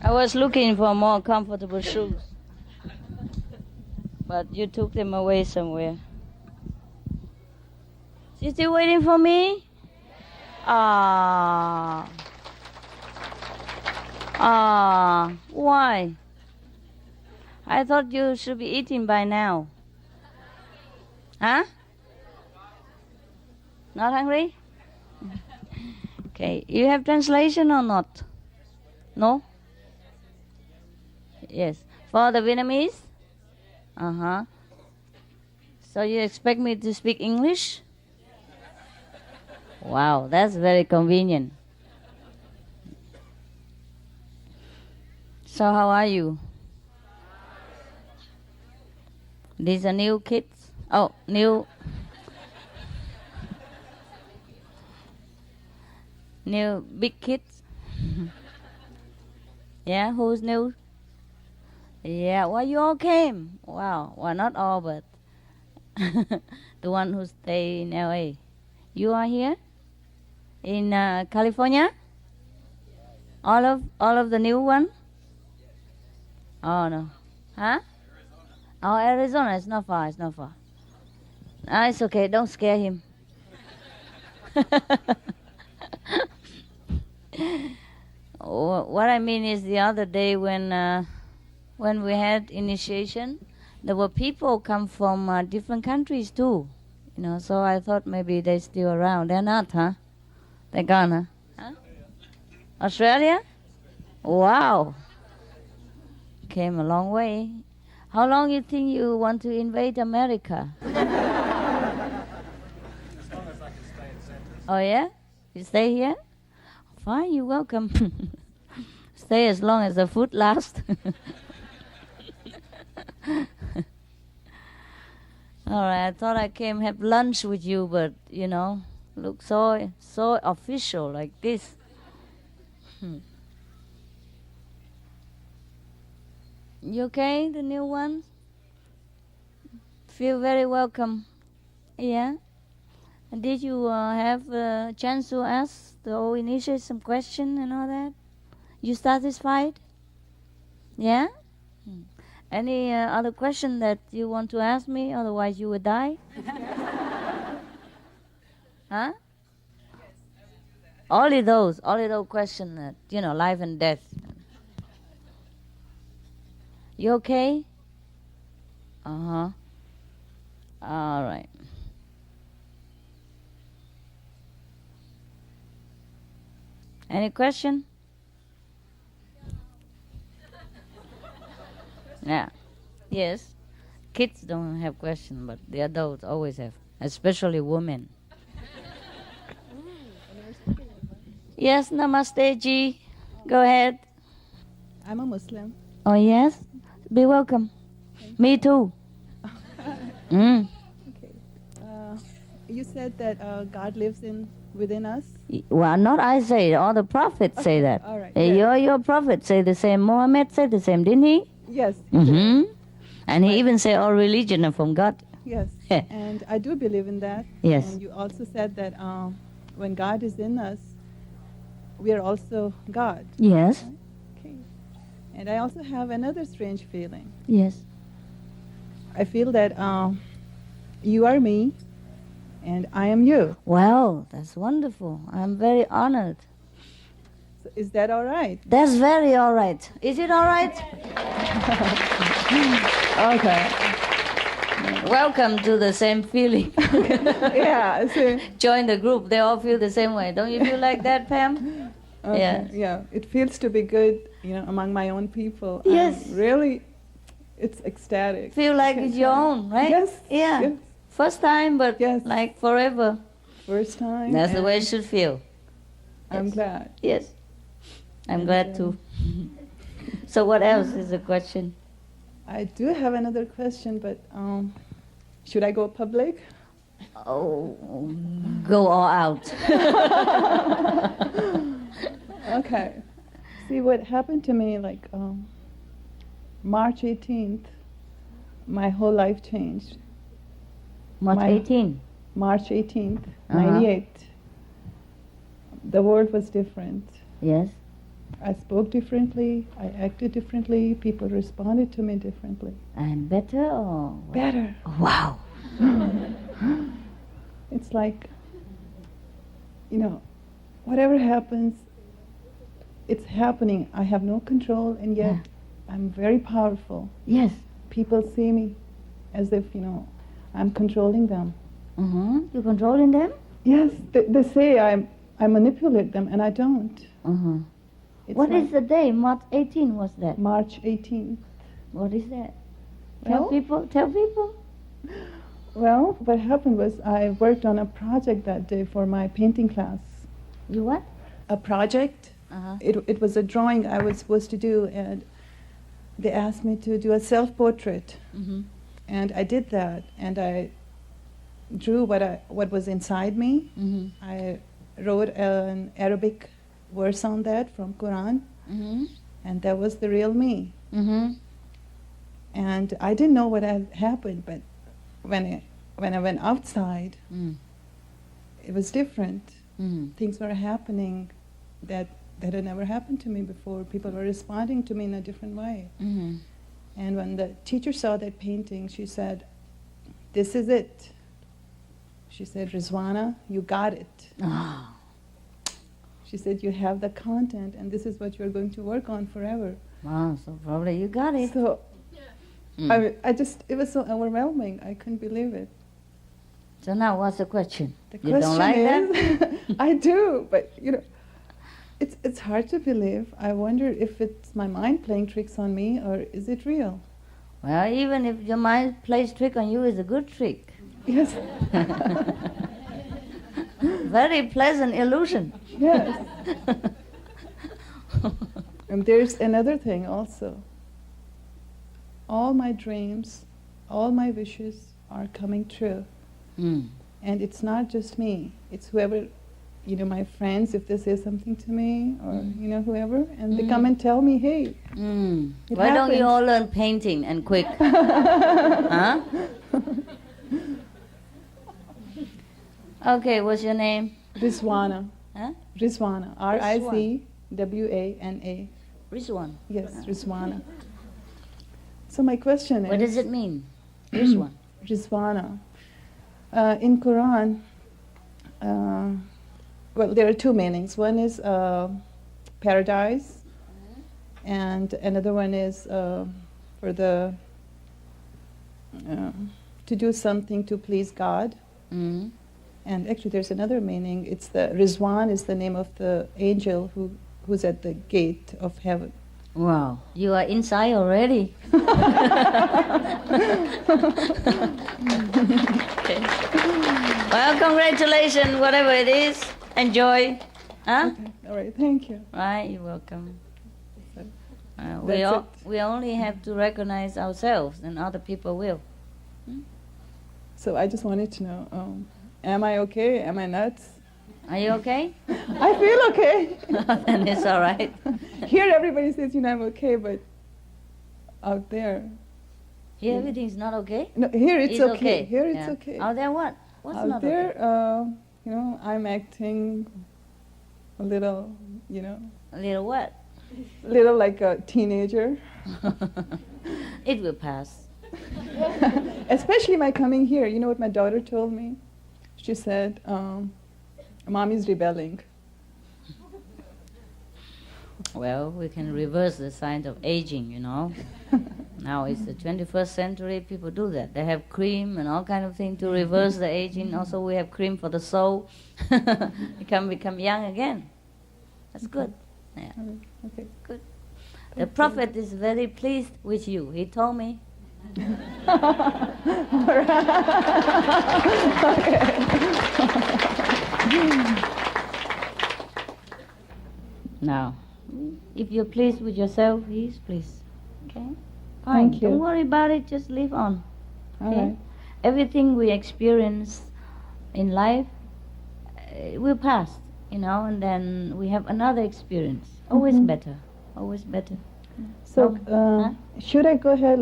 I was looking for more comfortable shoes, but you took them away somewhere. You still waiting for me? Why? I thought you should be eating by now. Huh? Not hungry? Okay. You have translation or not? No? Yes. For the Vietnamese? Uh-huh. So you expect me to speak English? Wow, that's very convenient. So how are you? These are new kids? Oh, new big kids? Yeah, who's new? Yeah, well, you all came. Wow, well, not all, but the one who stay in L.A. You are here? In California? All of the new one? Oh, no. Huh? Oh, Arizona. It's not far. It's not far. Ah, it's okay. Don't scare him. What I mean is the other day when we had initiation, there were people come from different countries too. You know, so I thought maybe they're still around. They're not, huh? They're gone, huh? Australia? Wow. Came a long way. How long you think you want to invade America? As long as I can stay in Centre. Oh, yeah? You stay here? Fine, you're welcome. Stay as long as the food lasts. All right, I thought I came have lunch with you, but, you know, look so official like this. You okay, the new ones? Feel very welcome. Yeah? And did you have a chance to ask the old initiate some question and all that? You satisfied? Yeah? Any other question that you want to ask me? Otherwise you would die? Huh? Only those questions that, you know, life and death. You okay? Uh-huh. All right. Any question? Yeah. Yes. Kids don't have questions, but the adults always have, especially women. Yes, namaste, Ji. Go ahead. I'm a Muslim. Oh, yes? Be welcome. Me too. Okay. You said that God lives within us. Well, not I say it. All the prophets say that. All right. Your prophet say the same. Muhammad said the same, didn't he? Yes. Mm-hmm. And he even said all religion are from God. Yes. And I do believe in that. Yes. And you also said that when God is in us, we are also God. Yes. Right? Okay. And I also have another strange feeling. Yes. I feel that you are me and I am you. Well, that's wonderful. I'm very honored. So is that all right? That's very all right. Is it all right? Okay. Welcome to the same feeling. Yeah. So, Join the group. They all feel the same way. Don't you feel like that, Pam? okay. Yes. Yeah. It feels to be good, among my own people. Yes. Really, it's ecstatic. Feel like it's your own, right? Yes. Yeah. Yes. First time, but Yes. like forever. First time. That's the and way it should feel. I'm Yes. glad. Yes. I'm And, glad too. So what else is the question? I do have another question, but should I go public? Oh, go all out. Okay. See, what happened to me, like March 18th, my whole life changed. March My- 18. March 18th, Uh-huh. 98. The world was different. Yes. I spoke differently, I acted differently, people responded to me differently. And better or what? Better. Oh, wow. It's like, whatever happens, it's happening. I have no control, and yet I'm very powerful. Yes. People see me as if, I'm controlling them. You're controlling them? Yes, they say I manipulate them, and I don't. What is the day? March 18 was that? March 18th. What is that? Well- Tell people. Well, what happened was I worked on a project that day for my painting class. You what? A project. It was a drawing I was supposed to do, and they asked me to do a self-portrait. And I did that, and I drew what was inside me. I wrote an Arabic verse on that from Quran, and that was the real me. And I didn't know what had happened, but when I went outside, it was different. Things were happening that had never happened to me before. People were responding to me in a different way. And when the teacher saw that painting, she said, "This is it." She said, "Rizwana, you got it." She said, "You have the content, and this is what you're going to work on forever." Wow, so probably you got it. So it was so overwhelming. I couldn't believe it. So now what's the question? The You question don't like is, that? I do, but it's hard to believe. I wonder if it's my mind playing tricks on me, or is it real? Well, even if your mind plays trick on you, it's a good trick. Yes. Very pleasant illusion. Yes. And there's another thing also. All my dreams, all my wishes are coming true. And it's not just me. It's whoever, my friends, if they say something to me, or, whoever, and they come and tell me, "Hey, Why don't you all learn painting and quick? Huh? Okay, what's your name? Rizwana. Huh? Rizwana. Rizwana. Rizwan. Yes, Rizwana. So my question is... What does it mean? Rizwan. Rizwana. In Quran, well, there are two meanings. One is paradise, and another one is for the to do something to please God. And actually, there's another meaning. It's the Rizwan is the name of the angel who's at the gate of heaven. Wow, you are inside already. Okay. Well, congratulations, whatever it is. Enjoy. Huh? Okay. All right, thank you. Right, you're welcome. That's We only have to recognize ourselves, and other people will. So I just wanted to know, am I okay? Am I nuts? Are you okay? I feel okay. Then it's all right. Here everybody says, I'm okay, but out there... Here everything's not okay? No, here it's okay. Here it's Yeah. okay. Out there what? What's Out not there, okay? I'm acting a little, A little what? little like a teenager. It will pass. Especially my coming here. You know what my daughter told me? She said, Mommy's rebelling. Well, we can reverse the signs of aging, Now it's the 21st century, people do that. They have cream and all kind of things to reverse the aging. Also, we have cream for the soul. You can become young again. That's good. Yeah. Okay. Good. The Prophet is very pleased with you. He told me. Now, if you're pleased with yourself, he's pleased. Okay? Fine. Thank you. Don't worry about it, just live on. All Okay? right. Everything we experience in life will pass, and then we have another experience. Always better. Always better. So, Huh? should I go ahead,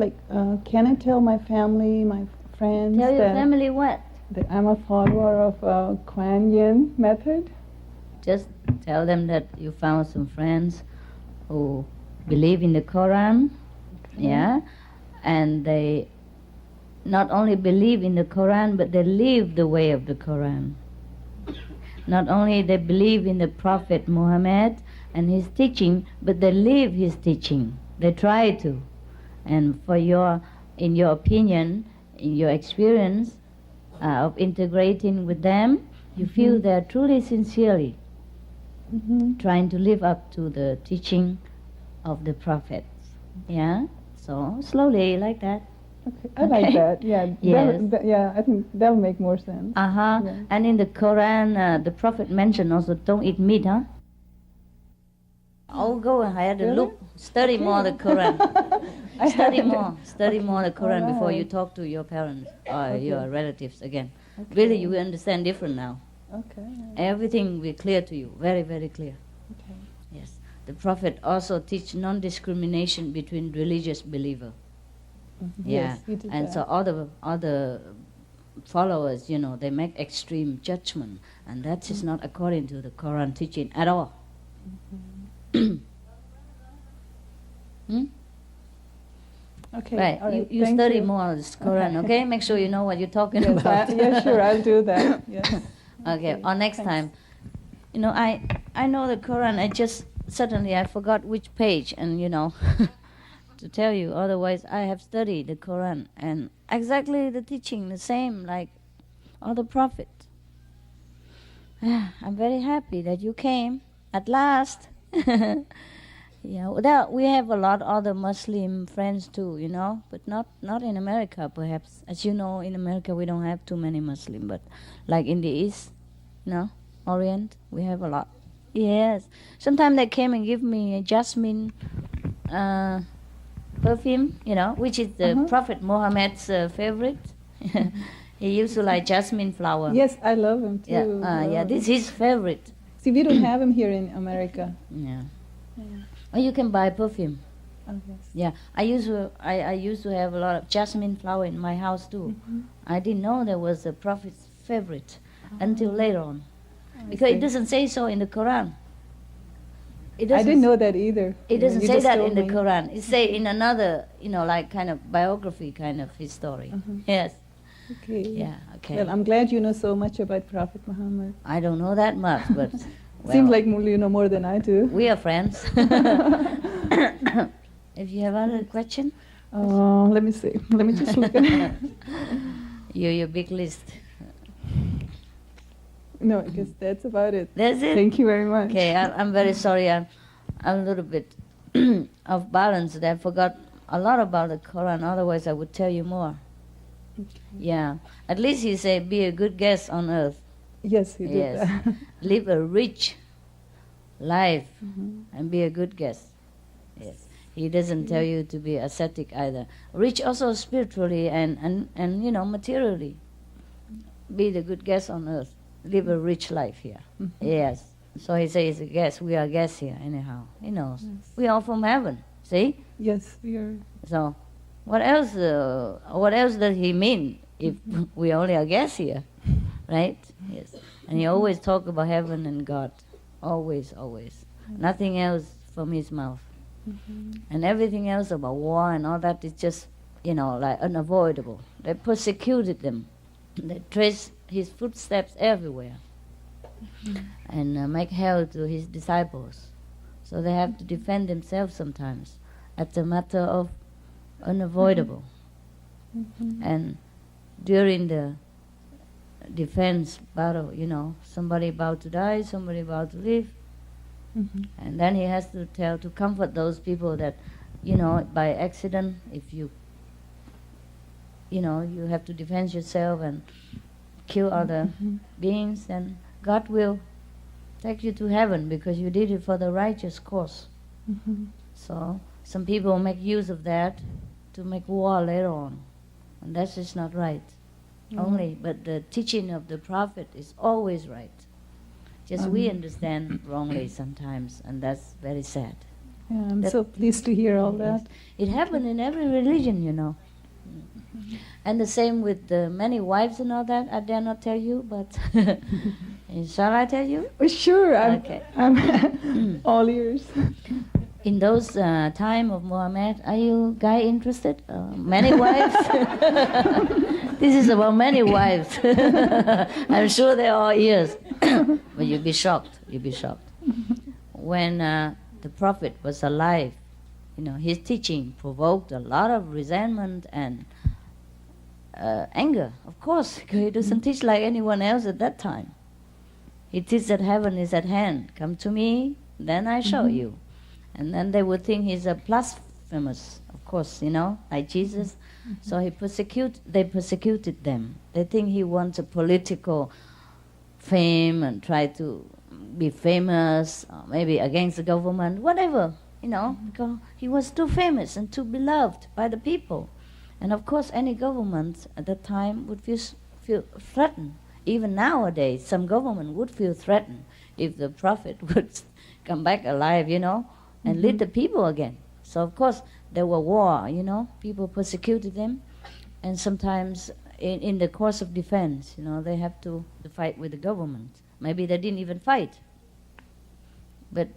can I tell my family, my friends Tell your that, family what? that I'm a follower of Kuan Yin method? Just tell them that you found some friends who believe in the Quran, yeah, and they not only believe in the Quran, but they live the way of the Quran. Not only they believe in the Prophet Muhammad and his teaching, but they live his teaching. They try to. And in your opinion, in your experience of integrating with them, you feel they're truly sincerely trying to live up to the teaching of the prophets. Yeah? So slowly like that. Okay, I like that. Yeah, Yes. I think that'll make more sense. Uh-huh. Yeah. And in the Quran, the Prophet mentioned also, don't eat meat, huh? Oh, go ahead and Really? look, study more the Quran. Study more the Quran All before you right. talk to your parents or your relatives again. Okay. Really, you will understand different now. Okay. Everything will be clear to you, very, very clear. Okay. Yes. The Prophet also teach non-discrimination between religious believer. Yeah. Yes, he did And that. so all the followers, they make extreme judgment, and that is not according to the Quran teaching at all. Okay. Right. All right. You Thank study you. more this Quran, okay? Make sure you know what you're talking Yes, about. yeah, sure, I'll do that. Yes. Okay. Or next time. I know the Quran. Suddenly I forgot which page, and to tell you. Otherwise, I have studied the Quran and exactly the teaching, the same like all the prophets. I'm very happy that you came at last. Yeah, we have a lot of other Muslim friends too, but not in America, perhaps. As you know, in America we don't have too many Muslim, but like in the East, Orient, we have a lot. Yes. Sometimes they came and give me a jasmine perfume, which is the Prophet Muhammad's favorite. He used to like jasmine flower. Yes, I love him too. Yeah, this is his favorite. See, we don't have him here in America. Yeah. Yeah. Or you can buy perfume. Oh, yes. Yeah, I used to have a lot of jasmine flower in my house too. I didn't know there was a Prophet's favorite until later on, because it doesn't say so in the Quran. I didn't know that either. It doesn't You say just that told in the me. Quran. It say in another, like kind of biography, kind of his story. Yes. Okay. Yeah. Okay. Well, I'm glad you know so much about Prophet Muhammad. I don't know that much, but Seems like you know more than I do. we are friends. If you have other question, Let me see. Let me just look at your big list. No, I guess that's about it. That's it. Thank you very much. Okay, I'm very sorry. I'm a little bit off balance. I forgot a lot about the Quran. Otherwise, I would tell you more. Okay. Yeah. At least he said, be a good guest on earth. Yes, he did Yes. that. Live a rich life Mhm. and be a good guest. Yes. He doesn't tell you to be ascetic either. Rich also spiritually and materially. Be the good guest on earth. Live a rich life here. Mhm. Yes. So he says, a guest. We are guests here anyhow. He knows. Yes. We are from heaven. See? Yes, we are. So what else does he mean if we only are guests here? Right? Yes. And he always talk about heaven and God. Always, always. Nothing else from his mouth. And everything else about war and all that is just, like unavoidable. They persecuted them. They trace his footsteps everywhere. And make hell to his disciples. So they have to defend themselves sometimes. It's a matter of unavoidable. And during the defense battle, somebody about to die, somebody about to live. And then he has to comfort those people that, by accident, if you have to defend yourself and kill other beings, then God will take you to heaven because you did it for the righteous cause. So some people make use of that to make war later on, and that's just not right. Only, but the teaching of the Prophet is always right. Just we understand wrongly sometimes, and that's very sad. Yeah, I'm so pleased to hear all that. It happened in every religion, And the same with the many wives and all that. I dare not tell you, but shall I tell you? Oh, sure, Okay. I'm all ears. In those time of Muhammad, are you guy interested? Many wives? This is about many wives. I'm sure there are ears. But you'll be shocked. You'll be shocked. When the Prophet was alive, his teaching provoked a lot of resentment and anger. Of course, he doesn't teach like anyone else at that time. He teaches that heaven is at hand. Come to me, then I show you. And then they would think he's a blasphemous, of course, like Jesus. So they persecuted them. They think he wants a political fame and try to be famous, or maybe against the government, whatever, because he was too famous and too beloved by the people. And of course, any government at that time would feel threatened. Even nowadays, some government would feel threatened if the Prophet would come back alive, and lead the people again. So of course, there were war, people persecuted them. And sometimes in the course of defense, they have to fight with the government. Maybe they didn't even fight. But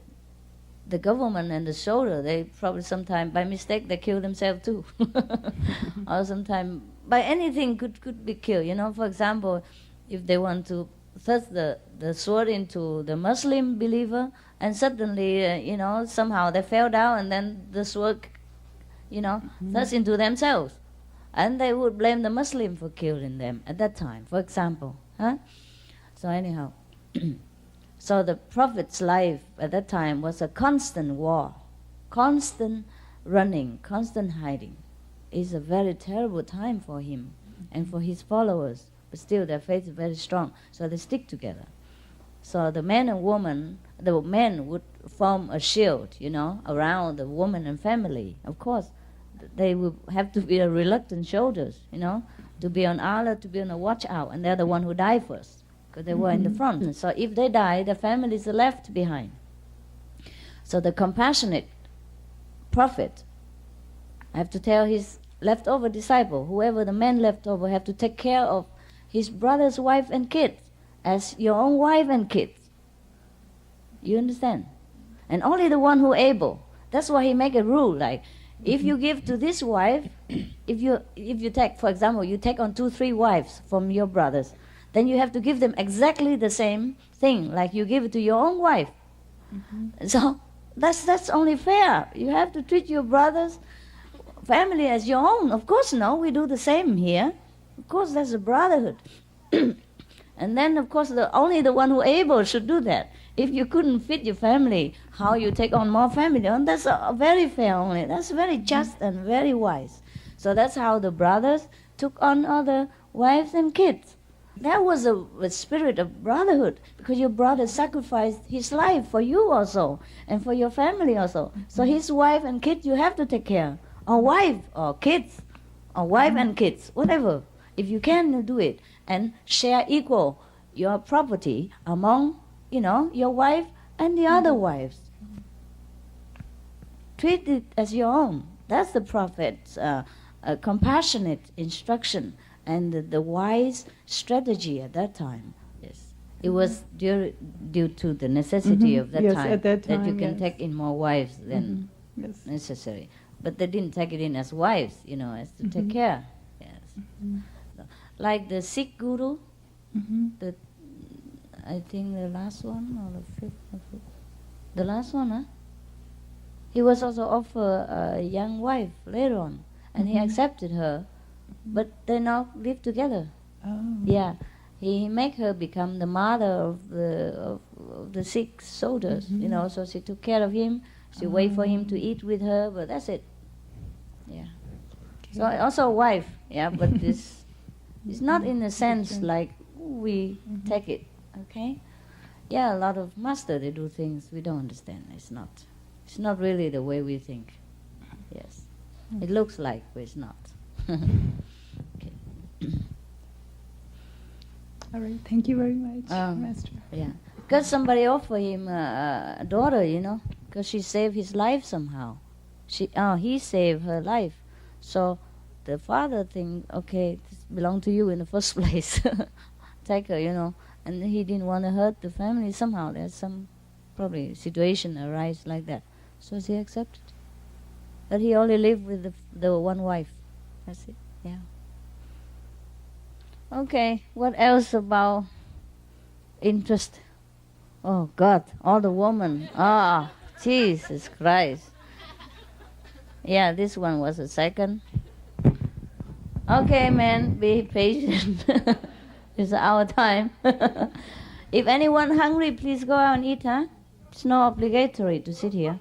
the government and the soldier, they probably sometimes by mistake they kill themselves too. Or sometimes by anything could be killed. For example, if they want to thrust the sword into the Muslim believer, and suddenly, somehow they fell down and then the sword, thrust into themselves. And they would blame the Muslim for killing them at that time, for example. So anyhow, so the Prophet's life at that time was a constant war, constant running, constant hiding. It's a very terrible time for him and for his followers. But still their faith is very strong, so they stick together. So the men and woman, the men would form a shield, around the woman and family. Of course, they would have to be a reluctant shoulders, to be on alert, to be on a watch out, and they're the one who die first, because they were in the front. So if they die, the families are left behind. So the compassionate Prophet have to tell his leftover disciple, whoever the men left over, have to take care of his brother's wife and kids as your own wife and kids. You understand? And only the one who able. That's why he make a rule, like if you give to this wife, if you take, for example, you take on 2-3 wives from your brothers, then you have to give them exactly the same thing, like you give it to your own wife. So that's only fair. You have to treat your brother's family as your own. Of course, no, we do the same here. Of course, that's a brotherhood. And then, of course, only the one who able should do that. If you couldn't feed your family, how you take on more family? And that's very fair only. That's very just and very wise. So that's how the brothers took on other wives and kids. That was a spirit of brotherhood, because your brother sacrificed his life for you also, and for your family also. So his wife and kids you have to take care. Or wife, or kids, or wife and kids, whatever. If you can, do it. And share equal your property among, your wife and the other wives. Treat it as your own. That's the Prophet's compassionate instruction and the wise strategy at that time. Yes, it was due to the necessity of that time, at that you can take in more wives than necessary. But they didn't take it in as wives, as to take care. Yes. Like the Sikh guru, I think the last one or the fifth, the last one, he was also offered a young wife later on, and he accepted her, but they now live together. Yeah, he make her become the mother of the Sikh soldiers, so she took care of him. She wait for him to eat with her, but that's it. Yeah. So also a wife, but this is not in a sense like we take it, okay? Yeah, a lot of master, they do things we don't understand. It's not really the way we think. Yes. It looks like, but it's not. Okay. All right, thank you very much, Master. Yeah. Because somebody offered him a daughter, because she saved his life somehow. He saved her life. So the father think, okay, this belonged to you in the first place. Take her, and he didn't want to hurt the family somehow. There's some probably situation arise like that. So she accepted. But he only lived with the one wife. That's it. Yeah. Okay. What else about interest? Oh God, all the women. Ah, Jesus Christ. Yeah, this one was a second. Okay, man, be patient. It's our time. If anyone hungry, please go out and eat, huh? It's not obligatory to sit here.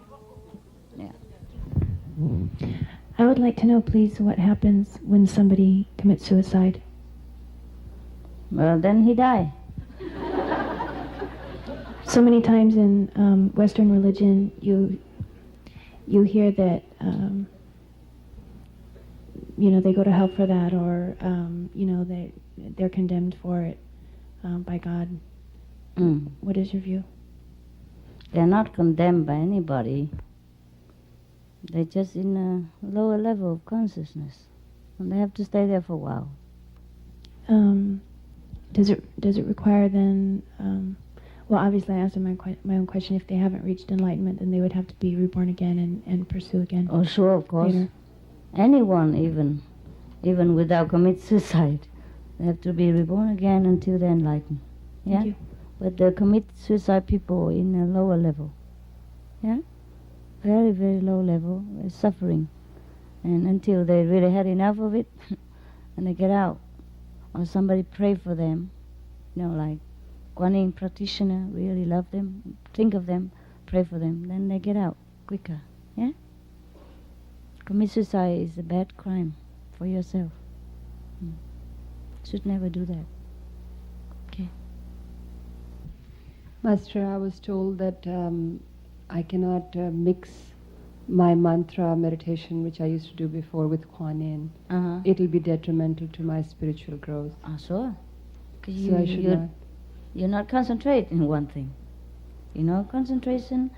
Yeah. I would like to know, please, what happens when somebody commits suicide. Well, then he die. So many times in Western religion, you hear that they go to hell for that, or they're condemned for it by God. What is your view? They're not condemned by anybody. They're just in a lower level of consciousness, and they have to stay there for a while. Does it require then? Well, obviously, I answered my own question. If they haven't reached enlightenment, then they would have to be reborn again and pursue again. Oh, sure, of course. Later. Anyone, even without commit suicide, they have to be reborn again until they're enlightened. Yeah. Thank you. But the commit suicide people in a lower level. Yeah. Very, very low level, suffering, and until they really had enough of it, and they get out, or somebody pray for them, like Kuan Yin practitioner, really love them, think of them, pray for them, then they get out quicker. Yeah. Commit suicide is a bad crime for yourself. Should never do that. Okay. Master, I was told that I cannot mix my mantra meditation, which I used to do before, with Kuan Yin. Uh-huh. It'll be detrimental to my spiritual growth. Sure. So I should not. You're not concentrating on one thing. Concentration,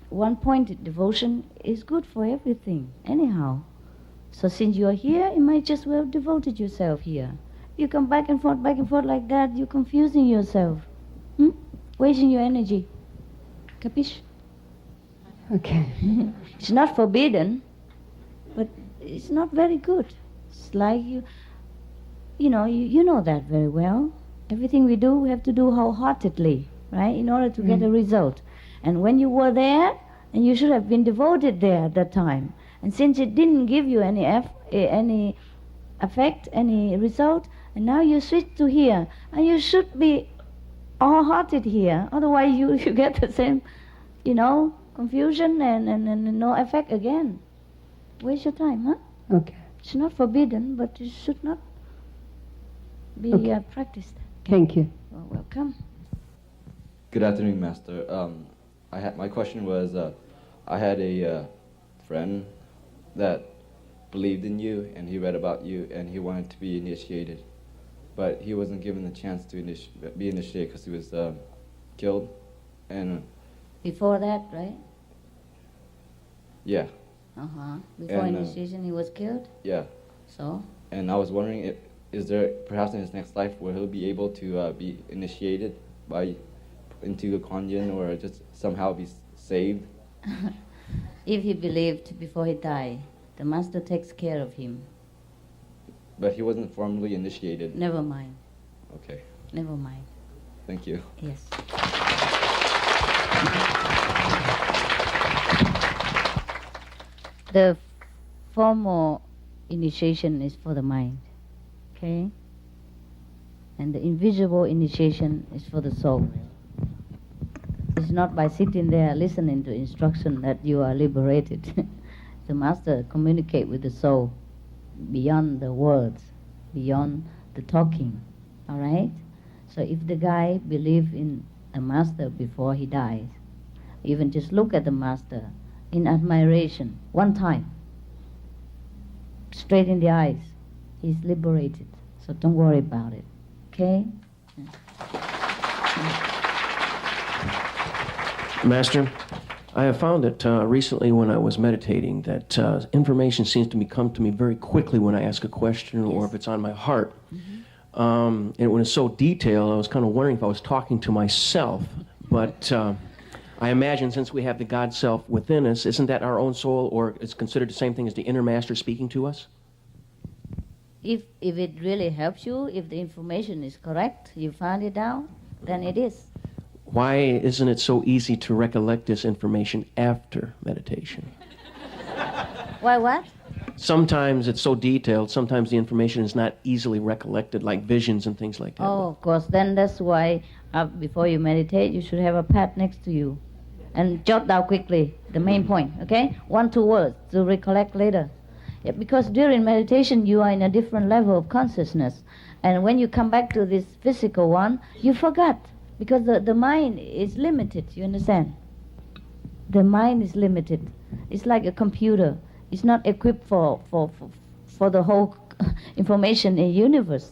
one-pointed devotion is good for everything, anyhow. So since you're here, you might just well devoted yourself here. You come back and forth like that, you're confusing yourself. Wasting your energy. Capiche? Okay. It's not forbidden, but it's not very good. It's like you know that very well. Everything we do, we have to do wholeheartedly, right, in order to get a result. And when you were there, and you should have been devoted there at that time, and since it didn't give you any effect, any result, and now you switch to here, and you should be all-hearted here. Otherwise, you get the same, confusion and no effect again. Waste your time, huh? Okay. It's not forbidden, but it should not be practiced. Thank you. Well, welcome. Good afternoon, Master. My question was, I had a friend that believed in you, and he read about you, and he wanted to be initiated, but he wasn't given the chance to be initiated because he was killed. And before that, right? Yeah. Before initiation, he was killed. Yeah. So. And I was wondering, is there perhaps in his next life where he'll be able to be initiated into the Kuan Yin, or just somehow be saved? If he believed before he died, the Master takes care of him. But he wasn't formally initiated. Never mind. Okay. Never mind. Thank you. Yes. The formal initiation is for the mind, okay? And the invisible initiation is for the soul. It's not by sitting there listening to instruction that you are liberated. The Master communicate with the soul beyond the words, beyond the talking, all right? So if the guy believe in a Master before he dies, even just look at the Master in admiration, one time, straight in the eyes, he's liberated. So don't worry about it, okay? Master, I have found that recently when I was meditating that information seems to come to me very quickly when I ask a question or if it's on my heart. And when it's so detailed, I was kind of wondering if I was talking to myself. But I imagine since we have the God self within us, isn't that our own soul, or it's considered the same thing as the inner master speaking to us? If it really helps you, if the information is correct, you find it out, then it is. Why isn't it so easy to recollect this information after meditation? Why what? Sometimes it's so detailed, sometimes the information is not easily recollected, like visions and things like that. Oh, of course. Then that's why before you meditate, you should have a pad next to you. And jot down quickly the main point, okay? 1-2 words to recollect later. Yeah, because during meditation, you are in a different level of consciousness. And when you come back to this physical one, you forgot. Because the mind is limited, you understand? The mind is limited. It's like a computer. It's not equipped for the whole information in the universe.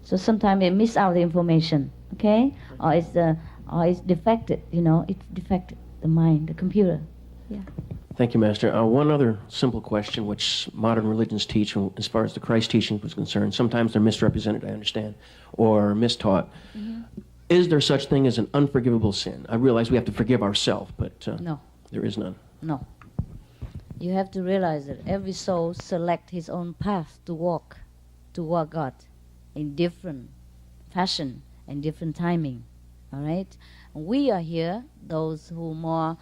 So sometimes it miss out the information, okay? Or it's defected, it's defected, the mind, the computer. Yeah. Thank you, Master. One other simple question, which modern religions teach, as far as the Christ teaching was concerned, sometimes they're misrepresented, I understand, or mistaught. Mm-hmm. Is there such thing as an unforgivable sin? I realize we have to forgive ourselves, but no, there is none. No. You have to realize that every soul select his own path to walk God in different fashion and different timing. All right? We are here, those who more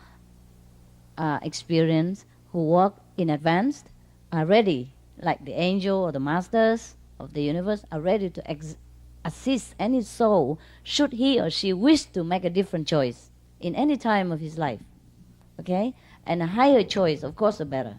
experienced, who walk in advance, are ready, like the angel or the masters of the universe, are ready to assist any soul should he or she wish to make a different choice in any time of his life. Okay? And a higher choice, of course, the better.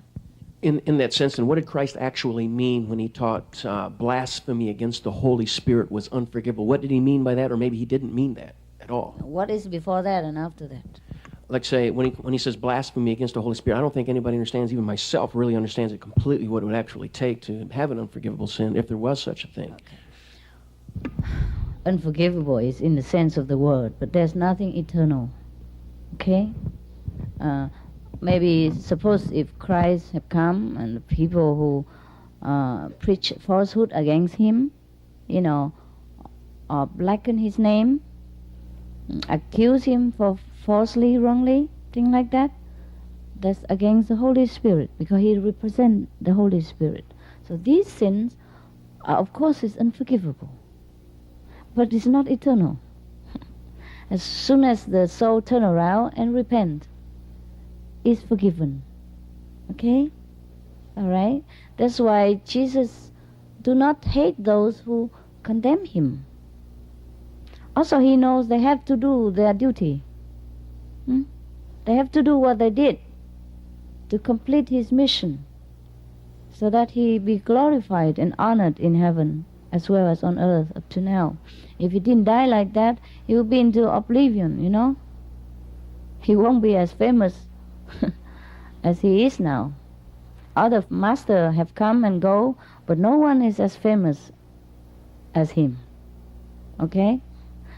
In that sense, then, what did Christ actually mean when he taught blasphemy against the Holy Spirit was unforgivable? What did he mean by that? Or maybe he didn't mean that at all. What is before that and after that? Like, say, when he says blasphemy against the Holy Spirit, I don't think anybody understands, even myself, really understands it completely, what it would actually take to have an unforgivable sin, if there was such a thing. Okay. Unforgivable is in the sense of the word, but there's nothing eternal. Okay? Maybe suppose if Christ have come and the people who preach falsehood against him, or blacken his name, accuse him for falsely, wrongly, things like that, that's against the Holy Spirit, because he represents the Holy Spirit. So these sins, of course, is unforgivable, but it's not eternal. As soon as the soul turn around and repent, is forgiven. Okay? All right? That's why Jesus do not hate those who condemn him. Also, he knows they have to do their duty. They have to do what they did to complete his mission, so that he be glorified and honored in heaven as well as on earth up to now. If he didn't die like that, he would be into oblivion, He won't be as famous as he is now. Other masters have come and go, but no one is as famous as him. Okay?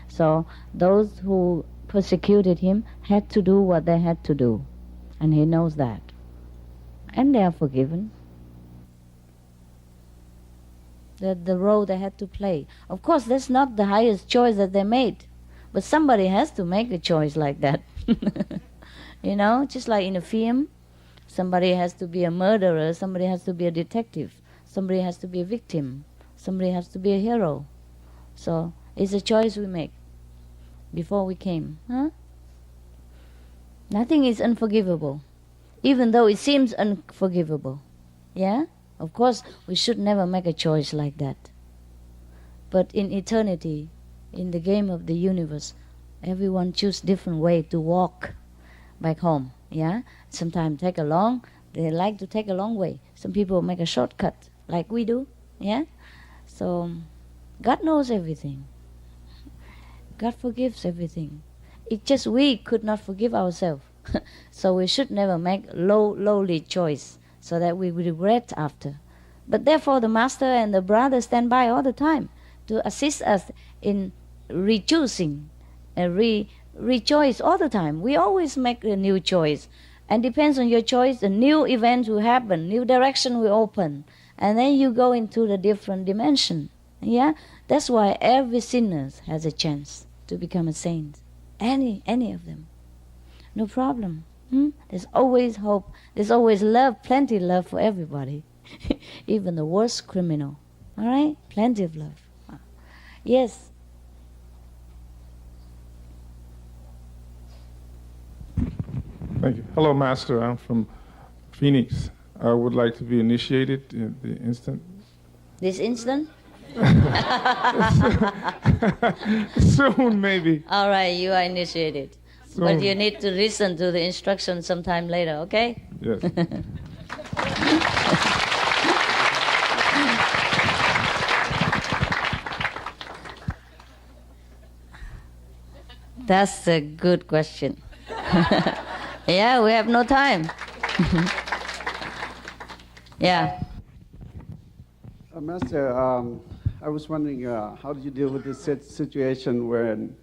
So those who persecuted him had to do what they had to do, and he knows that. And they are forgiven. The role they had to play. Of course, that's not the highest choice that they made, but somebody has to make a choice like that. Just like in a film, somebody has to be a murderer, somebody has to be a detective, somebody has to be a victim, somebody has to be a hero. So it's a choice we make before we came. Nothing is unforgivable, even though it seems unforgivable. Yeah? Of course, we should never make a choice like that. But in eternity, in the game of the universe, everyone choose different way to walk back home. Yeah, sometimes they like to take a long way. Some people make a shortcut, like we do. Yeah, so God knows everything. God forgives everything. It's just we could not forgive ourselves. So we should never make lowly choice, so that we regret after. But therefore, the master and the brother stand by all the time to assist us in re-choosing and rejoice all the time. We always make a new choice, and depends on your choice, a new event will happen, new direction will open, and then you go into the different dimension. Yeah, that's why every sinner has a chance to become a saint, any of them. No problem. There's always hope. There's always love, plenty of love for everybody. Even the worst criminal. All right? Plenty of love. Yes. Thank you. Hello, Master. I'm from Phoenix. I would like to be initiated in the instant. This instant? Soon, maybe. All right, you are initiated. Soon. But you need to listen to the instructions sometime later, okay? Yes. That's a good question. Yeah, we have no time. Yeah. Master, I was wondering, how do you deal with this situation when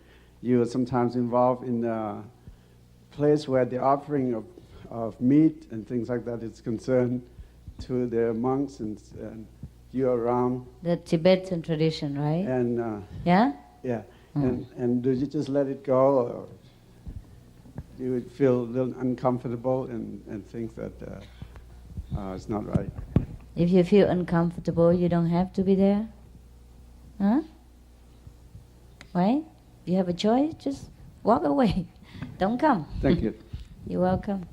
you are sometimes involved in a place where the offering of meat and things like that is concerned to the monks and you're around? The Tibetan tradition, right? And yeah? Yeah. And do you just let it go, or do you feel a little uncomfortable and think that it's not right? If you feel uncomfortable, you don't have to be there. Huh? Right? You have a choice, just walk away. Don't come. Thank you. You're welcome.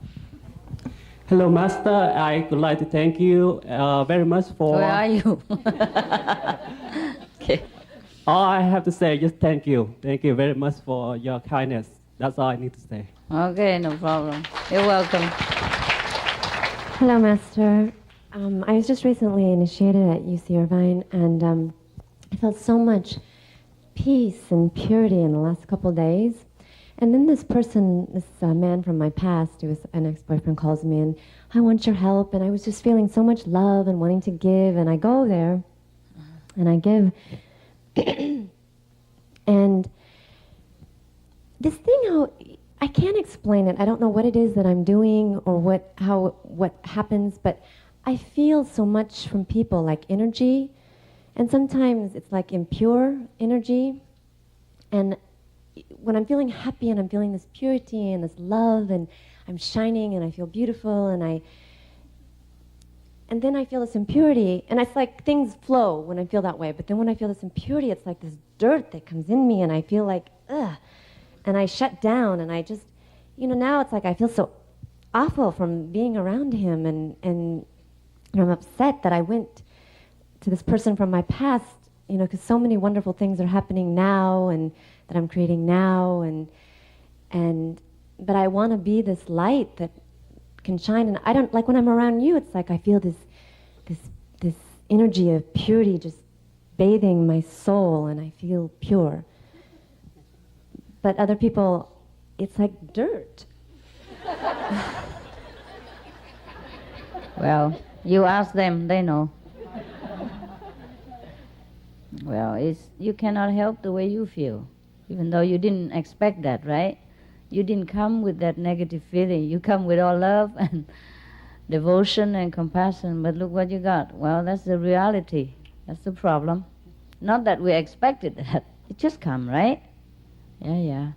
Hello, Master. I would like to thank you very much for... Where are you? Okay. All I have to say is just thank you. Thank you very much for your kindness. That's all I need to say. Okay, no problem. You're welcome. Hello, Master. I was just recently initiated at UC Irvine, and I felt so much peace and purity in the last couple of days. And then this man from my past, who was an ex-boyfriend, calls me, and I want your help. And I was just feeling so much love and wanting to give. And I go there, and I give. And this thing, how I can't explain it. I don't know what it is that I'm doing or what happens, but I feel so much from people, like energy, and sometimes it's like impure energy. And when I'm feeling happy and I'm feeling this purity and this love and I'm shining and I feel beautiful and then I feel this impurity, and it's like things flow when I feel that way. But then when I feel this impurity, it's like this dirt that comes in me, and I feel like, ugh. And I shut down, and I just, now it's like I feel so awful from being around him, and I'm upset that I went to this person from my past, because so many wonderful things are happening now, and that I'm creating now, but I want to be this light that can shine, and I don't, like when I'm around you, it's like I feel this energy of purity just bathing my soul, and I feel pure. But other people, it's like dirt. Well, you ask them, they know. Well, you cannot help the way you feel, even though you didn't expect that, right? You didn't come with that negative feeling. You come with all love and devotion and compassion, but look what you got. Well, that's the reality. That's the problem. Not that we expected that. It just come, right? Yeah.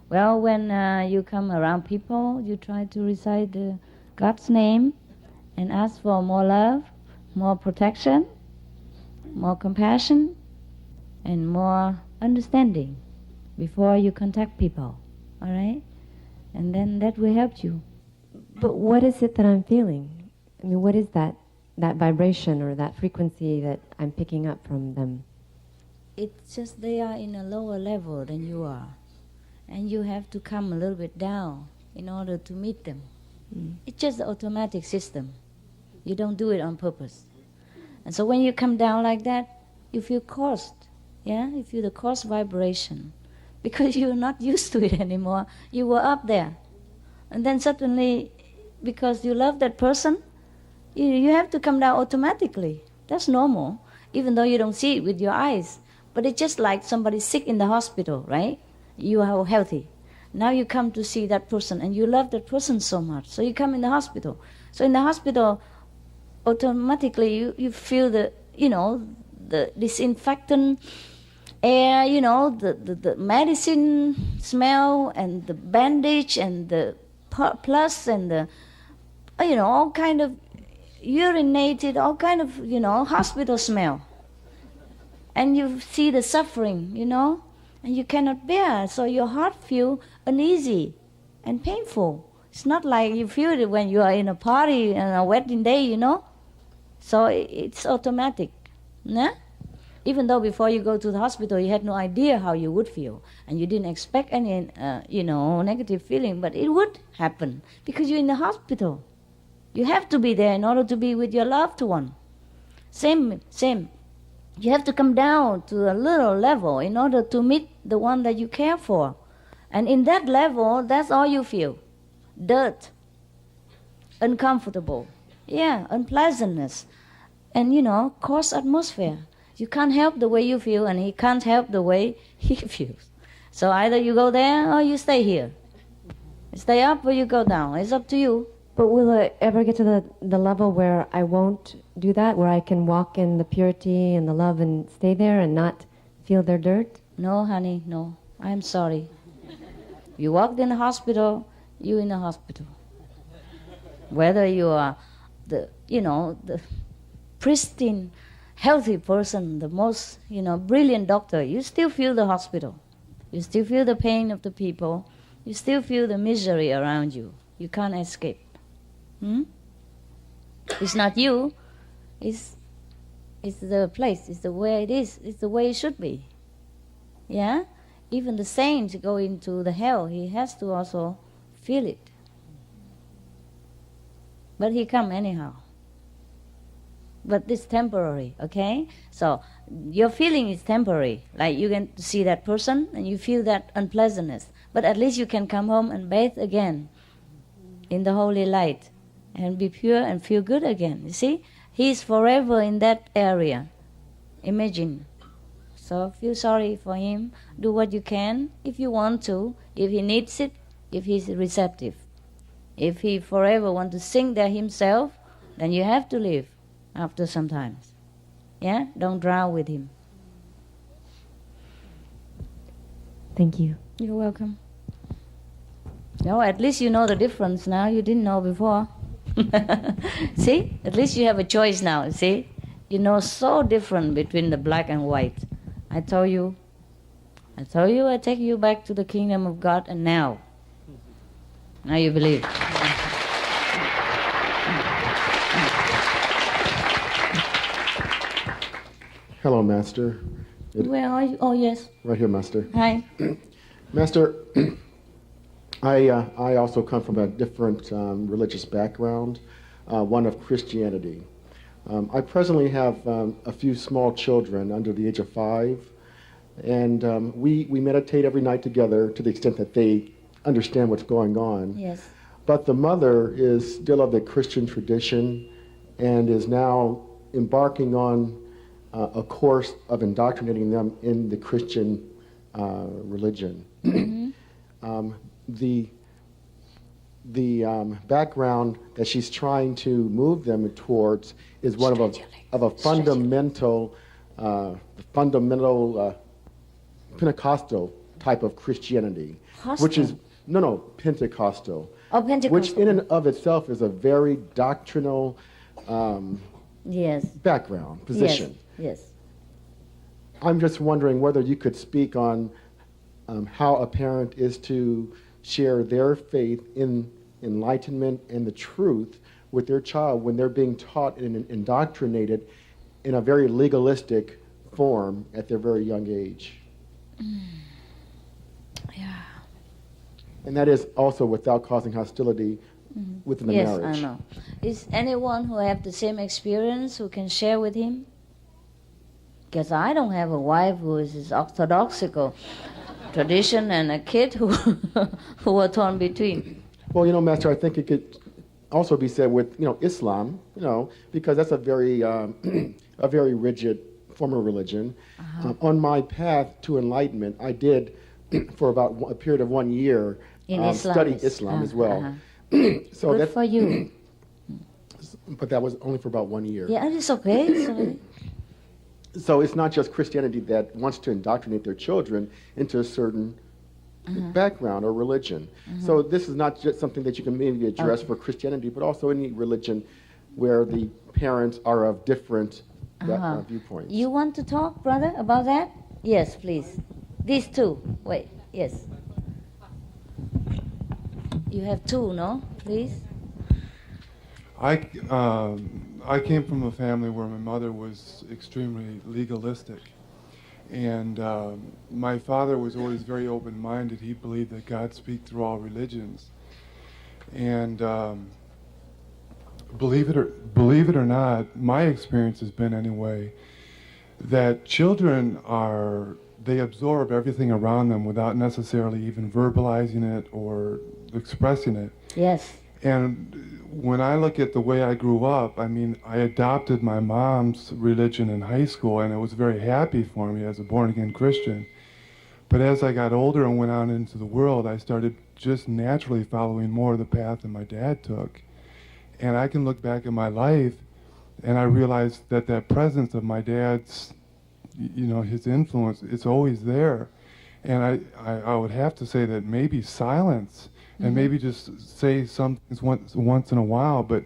Well, when you come around people, you try to recite God's name and ask for more love, more protection, more compassion, and more understanding before you contact people. All right? And then that will help you. But what is it that I'm feeling? I mean, what is that vibration or that frequency that I'm picking up from them? It's just they are in a lower level than you are. And you have to come a little bit down in order to meet them. It's just the automatic system. You don't do it on purpose. And so when you come down like that, you feel caused. Yeah? You feel the caused vibration. Because you're not used to it anymore. You were up there. And then suddenly, because you love that person, you have to come down automatically. That's normal, even though you don't see it with your eyes. But it's just like somebody sick in the hospital, right? You are healthy. Now you come to see that person, and you love that person so much. So you come in the hospital. So in the hospital, automatically you feel the disinfectant air, the medicine smell, and the bandage, and the plus and the, all kind of urinated, all kind of, hospital smell. And you see the suffering, and you cannot bear, so your heart feels uneasy and painful. It's not like you feel it when you are in a party on a wedding day, So it's automatic. Nah? Even though before you go to the hospital, you had no idea how you would feel, and you didn't expect any, negative feeling, but it would happen because you're in the hospital. You have to be there in order to be with your loved one. Same. You have to come down to a little level in order to meet the one that you care for. And in that level, that's all you feel. Dirt, uncomfortable, unpleasantness, and, coarse atmosphere. You can't help the way you feel, and he can't help the way he feels. So either you go there or you stay here. You stay up or you go down. It's up to you. But will I ever get to the level where I won't do that, where I can walk in the purity and the love and stay there and not feel their dirt? No, honey, no. I'm sorry. You walked in the hospital, you in the hospital. Whether you are the pristine, healthy person, the most, brilliant doctor, you still feel the hospital. You still feel the pain of the people. You still feel the misery around you. You can't escape. It's not you. It's the place. It's the way it is. It's the way it should be. Yeah? Even the saints go into the hell. He has to also feel it. But he come anyhow. But it's temporary, okay? So your feeling is temporary. Like you can see that person and you feel that unpleasantness. But at least you can come home and bathe again in the holy light and be pure and feel good again. You see? He's forever in that area. Imagine. So feel sorry for him. Do what you can if you want to, if he needs it, if he's receptive. If he forever wants to sink there himself, then you have to leave after some time. Yeah? Don't drown with him. Thank you. You're welcome. No, at least you know the difference now. You didn't know before. See? At least you have a choice now, see? You know so different between the black and white. I told you I take you back to the kingdom of God, and now you believe. Hello, Master. Where are you? Oh, yes. Right here, Master. Hi. Master, I also come from a different religious background, one of Christianity. I presently have a few small children under the age of 5, and we meditate every night together to the extent that they understand what's going on. Yes. But the mother is still of the Christian tradition and is now embarking on a course of indoctrinating them in the Christian religion. Mm-hmm. The background that she's trying to move them towards is one of a fundamental Pentecostal type of Christianity, which is Pentecostal. Oh, Pentecostal. Which in and of itself is a very doctrinal background, position. Yes. I'm just wondering whether you could speak on how a parent is to share their faith in enlightenment and the truth with their child when they're being taught and indoctrinated in a very legalistic form at their very young age. Yeah. And that is also without causing hostility within the marriage. Yes, I know. Is anyone who have the same experience who can share with him? Because I don't have a wife who is orthodoxical tradition and a kid who are torn between. Well, Master, I think it could also be said with, Islam, because that's a very rigid form of religion. Uh-huh. On my path to enlightenment, I did, for about a period of 1 year, study Islam as well. Uh-huh. So Good for you. But that was only for about 1 year. Yeah, it's okay. Sorry. So it's not just Christianity that wants to indoctrinate their children into a certain background or religion. So this is not just something that you can maybe address for Christianity, but also any religion where the parents are of different viewpoints. You want to talk, brother, about that? Yes, please. These two. Wait, yes. You have two, no? Please. I came from a family where my mother was extremely legalistic. And my father was always very open-minded. He believed that God speaks through all religions. And believe it or not, my experience has been anyway, that children they absorb everything around them without necessarily even verbalizing it or expressing it. Yes. And when I look at the way I grew up, I mean, I adopted my mom's religion in high school, and it was very happy for me as a born-again Christian. But as I got older and went out into the world, I started just naturally following more of the path that my dad took. And I can look back at my life, and I realized that presence of my dad's, his influence, it's always there. And I would have to say that maybe silence, and maybe just say some things once in a while, but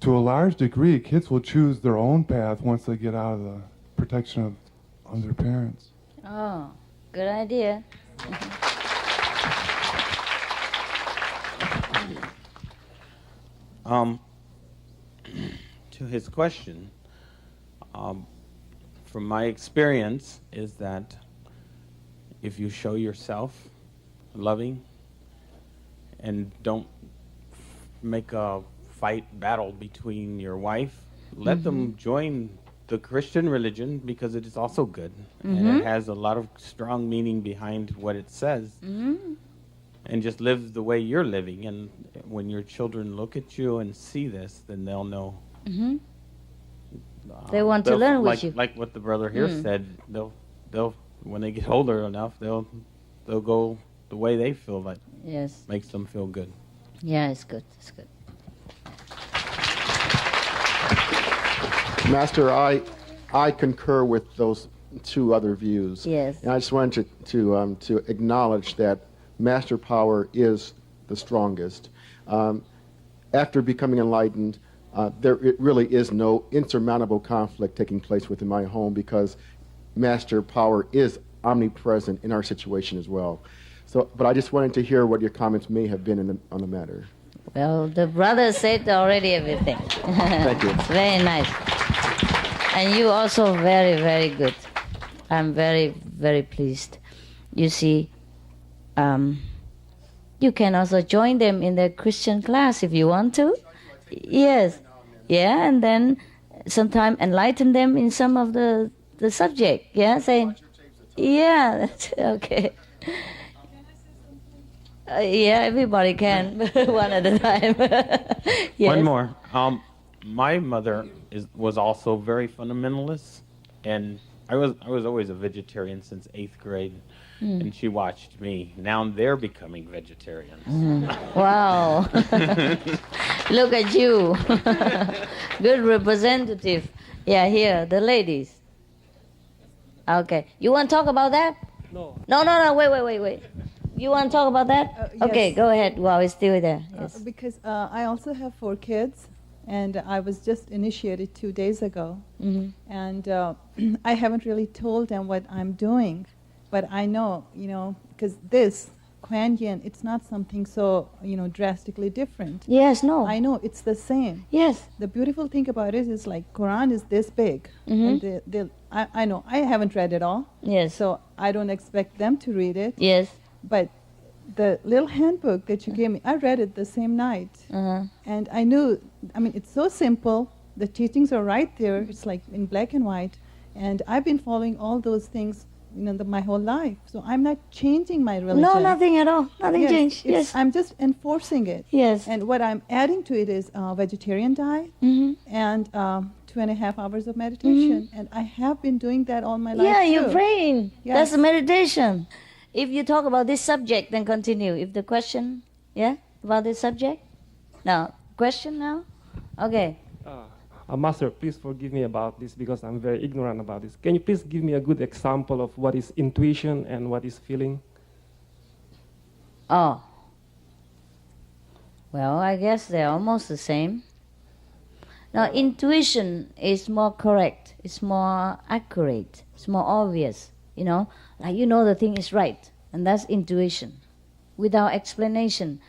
to a large degree, kids will choose their own path once they get out of the protection of their parents. Oh, good idea. To his question, from my experience is that if you show yourself loving and don't make a battle between your wife, let them join the Christian religion because it is also good. And it has a lot of strong meaning behind what it says. And just live the way you're living. And when your children look at you and see this, then they'll know. They want to learn with you. Like what the brother here said, they'll when they get older enough, they'll go the way they feel like makes them feel good. Yeah, it's good. It's good. Master, I concur with those two other views. Yes. And I just wanted to acknowledge that Master Power is the strongest. After becoming enlightened, there really is no insurmountable conflict taking place within my home because Master Power is omnipresent in our situation as well. So, but I just wanted to hear what your comments may have been on the matter. Well, the brother said already everything. Thank you. It's very nice. And you also very, very good. I'm very, very pleased. You see, you can also join them in the Christian class if you want to. Yes. Yeah, and then sometime enlighten them in some of the subject. Yeah, saying, yeah, that's okay. Yeah, everybody can, one at a time. Yes. One more. My mother was also very fundamentalist, and I was always a vegetarian since 8th grade, and she watched me. Now they're becoming vegetarians. Wow. Look at you. Good representative. Yeah, here, the ladies. Okay. You want to talk about that? No. No, wait. You want to talk about that? Yes. Okay, go ahead while we're still there. Yes. Because I also have 4 kids, and I was just initiated 2 days ago. And I haven't really told them what I'm doing, but I know, because this, Kuan Yin, it's not something so, drastically different. Yes, no. I know, it's the same. Yes. The beautiful thing about it is like Quran is this big. And I know, I haven't read it all. Yes. So I don't expect them to read it. Yes. But the little handbook that you gave me, I read it the same night. And I knew, it's so simple. The teachings are right there. It's like in black and white. And I've been following all those things, my whole life. So I'm not changing my religion. No, nothing at all. Nothing changed. Yes. I'm just enforcing it. Yes. And what I'm adding to it is vegetarian diet and 2.5 hours of meditation. And I have been doing that all my life. Yeah, too. you're praying. Yes. That's a meditation. If you talk about this subject, then continue. If the question, about this subject? No. Question now? Okay. Master, please forgive me about this because I'm very ignorant about this. Can you please give me a good example of what is intuition and what is feeling? Oh. Well, I guess they're almost the same. Now, intuition is more correct. It's more accurate. It's more obvious. You know, like you know the thing is right, and that's intuition. Without explanation,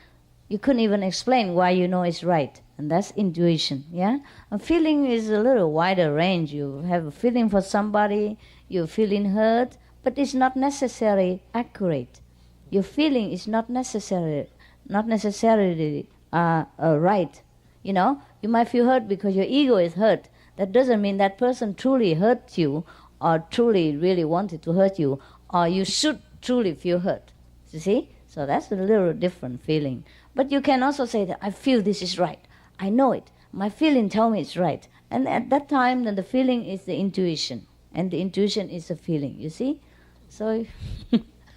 you couldn't even explain why you know it's right, and that's intuition. Yeah, a feeling is a little wider range. You have a feeling for somebody, you're feeling hurt, but it's not necessarily accurate. Your feeling is not necessarily right. You know, you might feel hurt because your ego is hurt. That doesn't mean that person truly hurt you or truly really wanted to hurt you, or you should truly feel hurt. You see? So that's a little different feeling. But you can also say that I feel this is right. I know it. My feeling tells me it's right. And at that time, then the feeling is the intuition. And the intuition is the feeling, you see? So,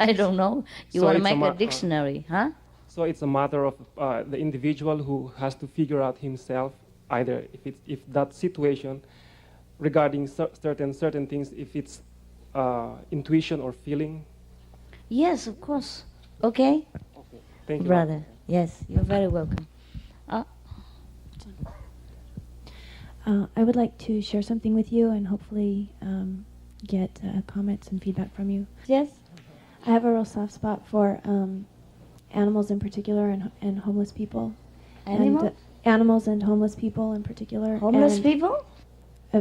I don't know. You So want to it's make a dictionary, huh? So it's a matter of the individual who has to figure out himself, either if that situation regarding certain things, if it's intuition or feeling. Yes, of course. Okay? Thank you, brother. Yes, you're very welcome. I would like to share something with you and hopefully get comments and feedback from you. Yes? I have a real soft spot for animals in particular and homeless people. Animals? And, animals and homeless people in particular. Homeless and people?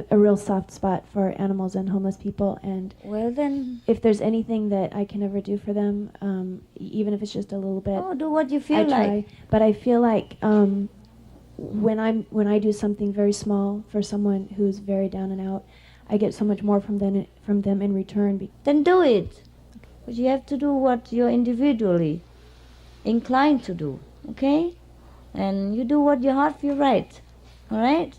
A real soft spot for animals and homeless people. And well then, if there's anything that I can ever do for them, even if it's just a little bit, do what you feel I like. try. But I feel like when I do something very small for someone who's very down and out, I get so much more from them in return. Then do it. But you have to do what you're individually inclined to do, okay? And you do what your heart feels right, all right?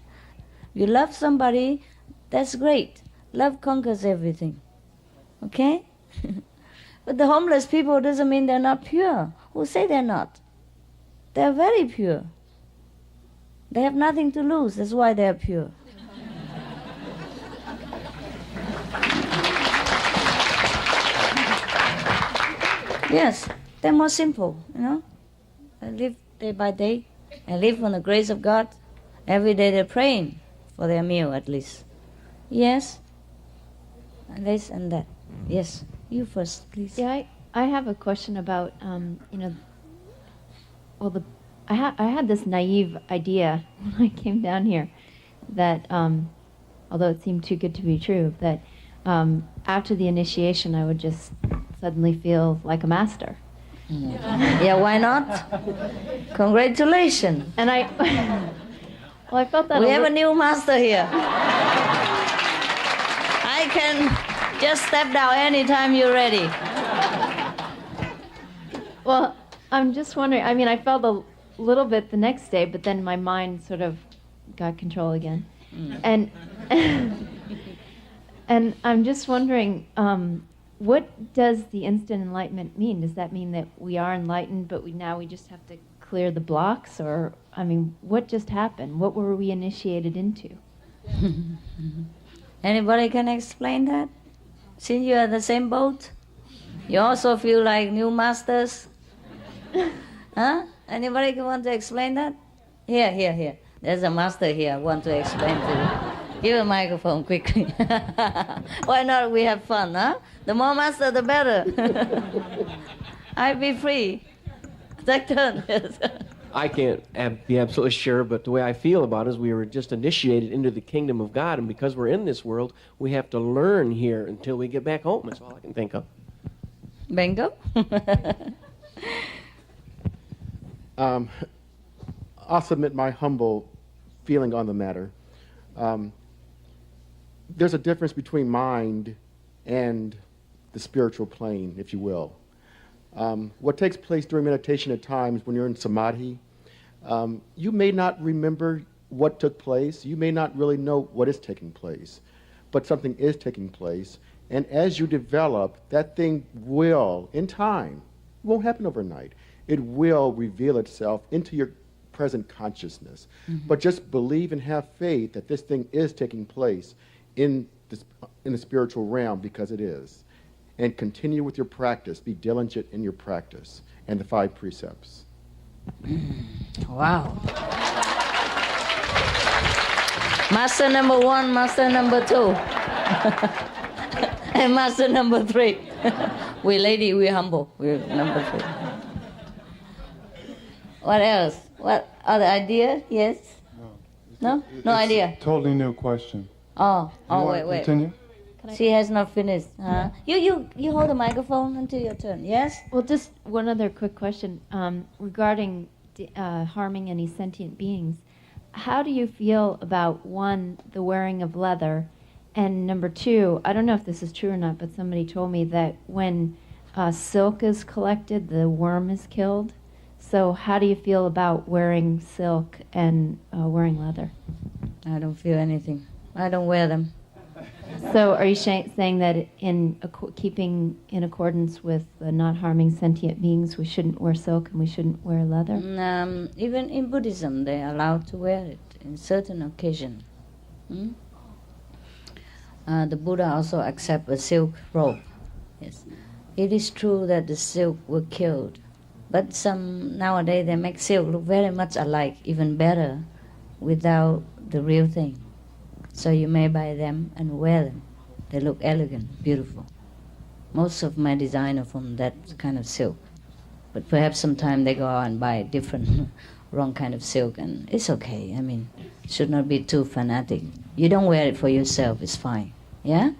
You love somebody, that's great. Love conquers everything, okay? But the homeless people doesn't mean they're not pure. Who say they're not? They're very pure. They have nothing to lose, that's why they're pure. Yes, they're more simple, you know. They live day by day. They live on the grace of God. Every day they're praying for their meal, at least. Yes, and this and that. Yes, you first, please. Yeah, I have a question about, I had this naive idea when I came down here that, although it seemed too good to be true, that after the initiation I would just suddenly feel like a master. Yeah, why not? Congratulations. And I felt that we have a new master here. I can just step down anytime you're ready. Well, I'm just wondering, I felt a little bit the next day, but then my mind sort of got control again. And and I'm just wondering, what does the instant enlightenment mean? Does that mean that we are enlightened, but we just have to clear the blocks? Or, what just happened? What were we initiated into? Anybody can explain that? Since you're in the same boat, you also feel like new masters? Huh? Anybody want to explain that? Here. There's a master here. I want to explain to you. Give a microphone quickly. Why not? We have fun, huh? The more master, the better. I'll be free. Take turn. I can't be absolutely sure, but the way I feel about it is we were just initiated into the kingdom of God, and because we're in this world, we have to learn here until we get back home. That's all I can think of. Bingo. I'll submit my humble feeling on the matter. There's a difference between mind and the spiritual plane, if you will. What takes place during meditation at times when you're in samadhi, you may not remember what took place. You may not really know what is taking place, but something is taking place. And as you develop, that thing will, in time, it won't happen overnight, it will reveal itself into your present consciousness. Mm-hmm. But just believe and have faith that this thing is taking place in the spiritual realm, because it is. and continue with your practice. Be diligent in your practice. And the 5 precepts. Wow. Master number 1, master number 2, and master number 3. We lady, we humble. We're number 3. What else? What other idea? Yes? No? No idea? Totally new question. Oh, wait. Continue? She has not finished. Huh? You hold the microphone until your turn. Yes? Well, just one other quick question regarding harming any sentient beings. How do you feel about, 1, the wearing of leather, and number 2, I don't know if this is true or not, but somebody told me that when silk is collected, the worm is killed. So how do you feel about wearing silk and wearing leather? I don't feel anything. I don't wear them. So are you saying that in keeping in accordance with not harming sentient beings, we shouldn't wear silk and we shouldn't wear leather? Even in Buddhism, they are allowed to wear it in certain occasions. The Buddha also accepts a silk robe. Yes, it is true that the silk were killed, but some nowadays they make silk look very much alike, even better, without the real thing. So you may buy them and wear them. They look elegant, beautiful. Most of my design are from that kind of silk. But perhaps sometime they go out and buy a different, wrong kind of silk, and it's okay. I mean, should not be too fanatic. You don't wear it for yourself, it's fine. Yeah?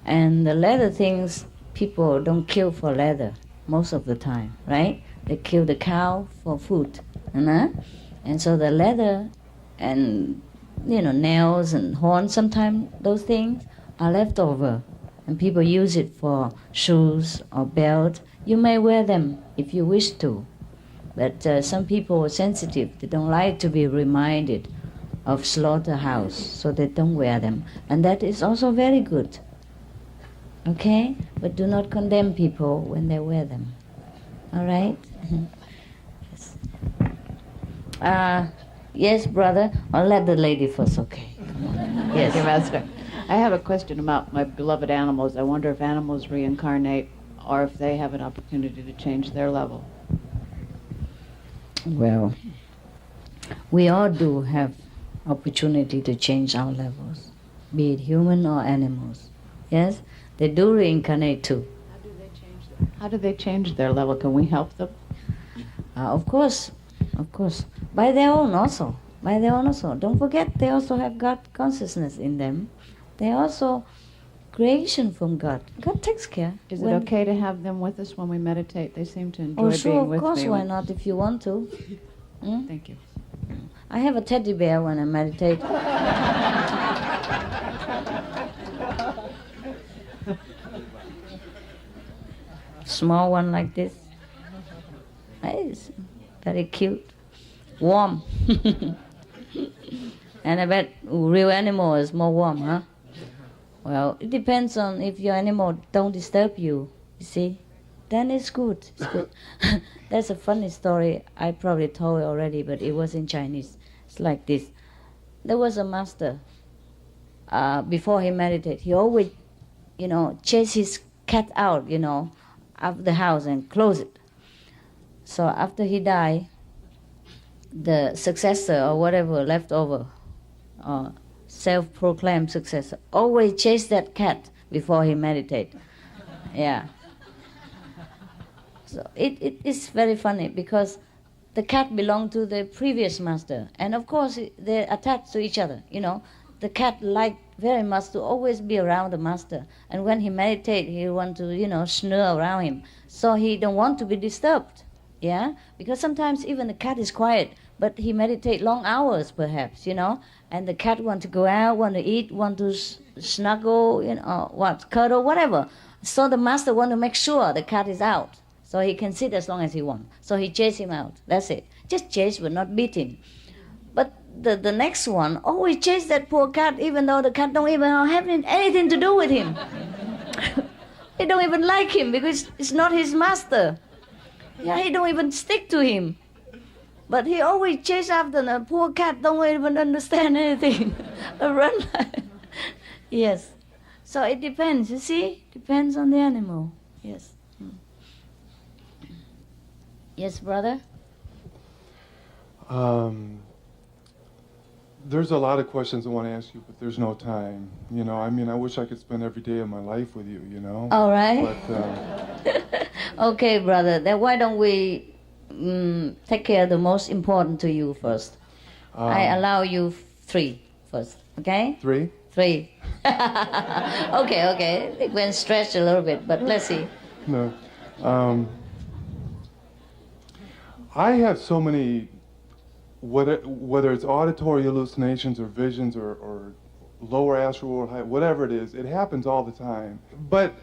And the leather things, people don't kill for leather most of the time, right? They kill the cow for food. And so the leather and nails and horns, sometimes those things are left over and people use it for shoes or belt. You may wear them if you wish to, but some people are sensitive. They don't like to be reminded of slaughterhouse, so they don't wear them, and that is also very good. Okay? But do not condemn people when they wear them. All right? Yes. Yes, brother. I'll let the lady first, okay. Yes. Thank you, Master. I have a question about my beloved animals. I wonder if animals reincarnate or if they have an opportunity to change their level. Well, we all do have opportunity to change our levels, be it human or animals. Yes? They do reincarnate too. How do they change their level? Can we help them? Of course. By their own also. Don't forget, they also have God consciousness in them. They also creation from God. God takes care. Is it okay to have them with us when we meditate? They seem to enjoy being with me. Oh, sure, of course, why not, if you want to. Thank you. I have a teddy bear when I meditate. Small one like this. It's very cute. Warm. And I bet real animal is more warm, huh? Well, it depends on if your animal don't disturb you, you see. Then it's good. That's a funny story. I probably told it already, but it was in Chinese. It's like this. There was a master. Before he meditated, he always, chase his cat out, of the house and close it. So after he died, the successor or whatever left over, self-proclaimed successor, always chase that cat before he meditate. Yeah. So it is very funny because the cat belonged to the previous master, and of course they're attached to each other. The cat liked very much to always be around the master, and when he meditates, he want to snore around him, so he don't want to be disturbed. Yeah, because sometimes even the cat is quiet, but he meditate long hours perhaps, and the cat want to go out, want to eat, want to snuggle, cuddle, whatever. So the master want to make sure the cat is out, so he can sit as long as he wants. So he chase him out. That's it. Just chase, but not beat him. But the next one always chase that poor cat, even though the cat don't even have anything to do with him. He don't even like him because it's not his master. Yeah, he don't even stick to him. But he always chase after the poor cat, don't even understand anything. Run. Yes. So it depends, you see? Depends on the animal. Yes. Yes, brother? There's a lot of questions I want to ask you, but there's no time. You know, I mean, I wish I could spend every day of my life with you, you know? All right. But, okay, brother. Then why don't we take care of the most important to you first? I allow you 3 first, okay? 3? 3. Okay. It went stretch a little bit, but let's see. No. I have so many, whether it's auditory hallucinations or visions or lower astral world, whatever it is, it happens all the time. But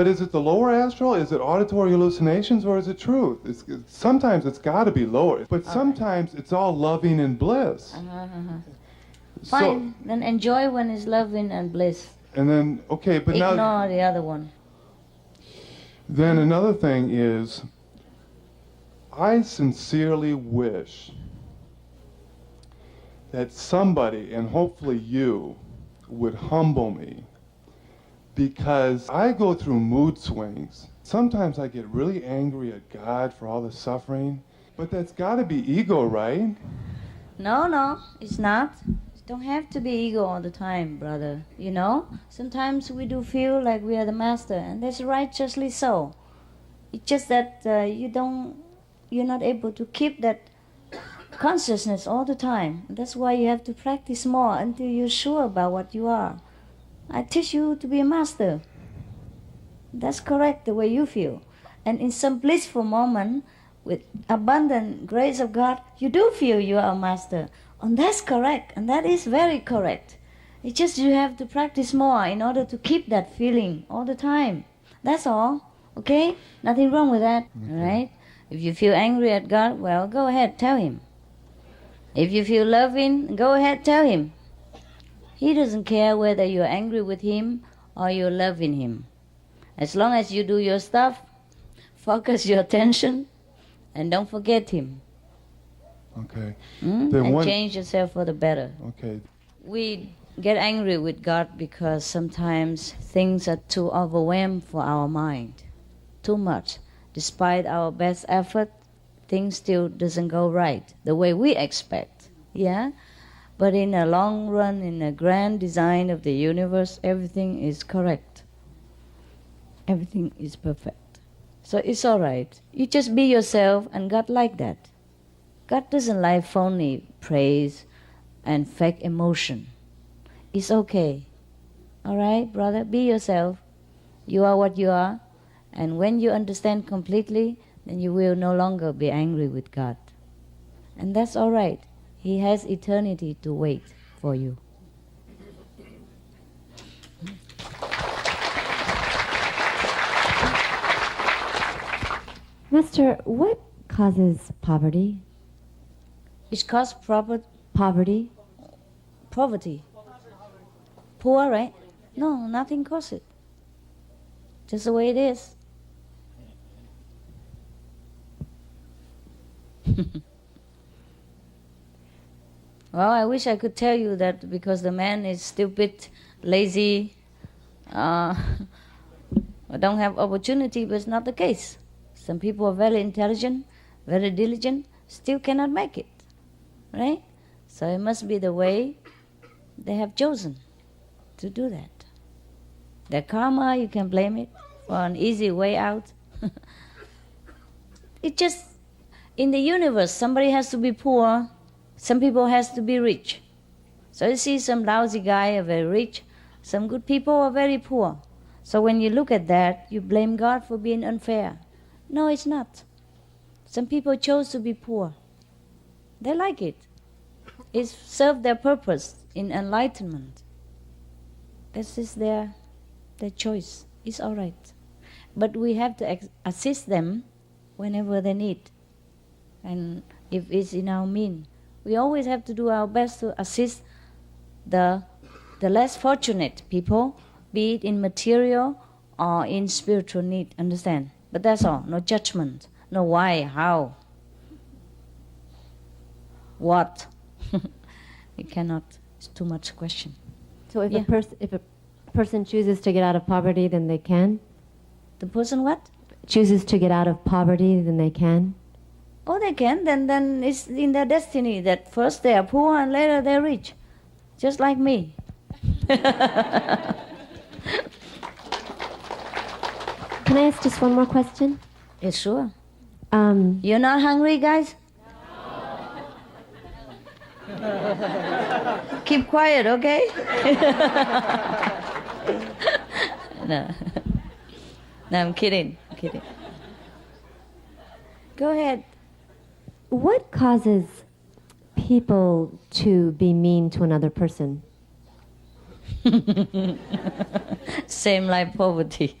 is it the lower astral? Is it auditory hallucinations, or is it truth? Sometimes it's got to be lower, but sometimes it's all loving and bliss. Fine, then enjoy when it's loving and bliss. And then, okay, but Ignore now... the other one. Then another thing is, I sincerely wish that somebody, and hopefully you, would humble me, because I go through mood swings. Sometimes I get really angry at God for all the suffering, but that's got to be ego, right? No, it's not. It don't have to be ego all the time, brother. You know, sometimes we do feel like we are the master, and that's righteously so. It's just that you're not able to keep that consciousness all the time. That's why you have to practice more until you're sure about what you are. I teach you to be a master. That's correct, the way you feel. And in some blissful moment, with abundant grace of God, you do feel you are a master. And that's correct, and that is very correct. It's just you have to practice more in order to keep that feeling all the time. That's all, okay? Nothing wrong with that, all right? If you feel angry at God, well, go ahead, tell Him. If you feel loving, go ahead, tell Him. He doesn't care whether you're angry with Him or you're loving Him. As long as you do your stuff, focus your attention, and don't forget Him. Okay. And change yourself for the better. Okay. We get angry with God because sometimes things are too overwhelmed for our mind. Too much. Despite our best effort, things still doesn't go right the way we expect. Yeah? But in the long run, in the grand design of the universe, everything is correct. Everything is perfect. So it's all right. You just be yourself, and God like that. God doesn't like phony praise and fake emotion. It's okay. All right, brother? Be yourself. You are what you are. And when you understand completely, then you will no longer be angry with God. And that's all right. He has eternity to wait for you. Master, what causes poverty? It causes poverty. Poverty. Poor, right? No, nothing causes it. Just the way it is. Well, I wish I could tell you that because the man is stupid, lazy, don't have opportunity, but it's not the case. Some people are very intelligent, very diligent, still cannot make it, right? So it must be the way they have chosen to do that. Their karma, you can blame it for an easy way out. It just, in the universe, somebody has to be poor, some people has to be rich. So you see some lousy guy are very rich, some good people are very poor. So when you look at that, you blame God for being unfair. No, it's not. Some people chose to be poor. They like it. It served their purpose in enlightenment. This is their choice. It's all right. But we have to assist them whenever they need. And if it's in our means, we always have to do our best to assist the less fortunate people, be it in material or in spiritual need. Understand? But that's all. No judgment. No why, how, what. We cannot. It's too much question. So if a person chooses to get out of poverty, then they can? The person what? Chooses to get out of poverty, then they can? Oh, they can. Then it's in their destiny that first they are poor and later they're rich. Just like me. Can I ask just one more question? Yes, sure. You're not hungry, guys? Keep quiet, okay? No. No, I'm kidding. Go ahead. What causes people to be mean to another person? Same like poverty.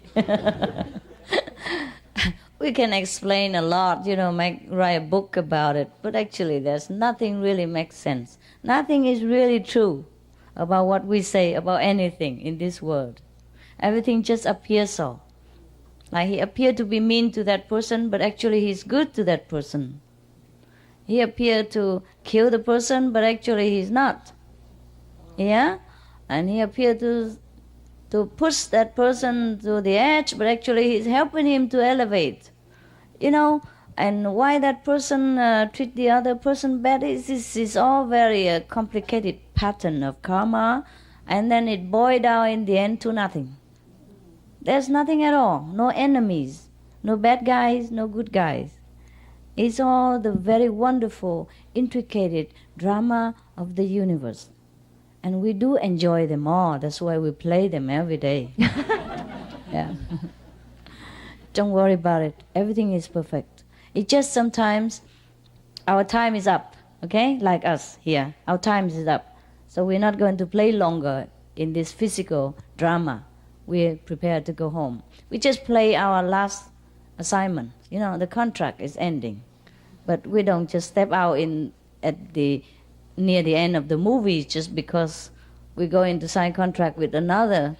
We can explain a lot, write a book about it, but actually there's nothing really makes sense. Nothing is really true about what we say about anything in this world. Everything just appears so. Like he appeared to be mean to that person, but actually he's good to that person. He appeared to kill the person, but actually he's not. Yeah? And he appeared to push that person to the edge, but actually he's helping him to elevate. And why that person treat the other person bad is all very complicated pattern of karma, and then it boils down in the end to nothing. There's nothing at all, no enemies, no bad guys, no good guys. It's all the very wonderful, intricate drama of the universe. And we do enjoy them all. That's why we play them every day. Yeah. Don't worry about it. Everything is perfect. It's just sometimes our time is up, okay? Like us here. Our time is up. So we're not going to play longer in this physical drama. We're prepared to go home. We just play our last assignment. The contract is ending. But we don't just step out near the end of the movie just because we're going to sign contract with another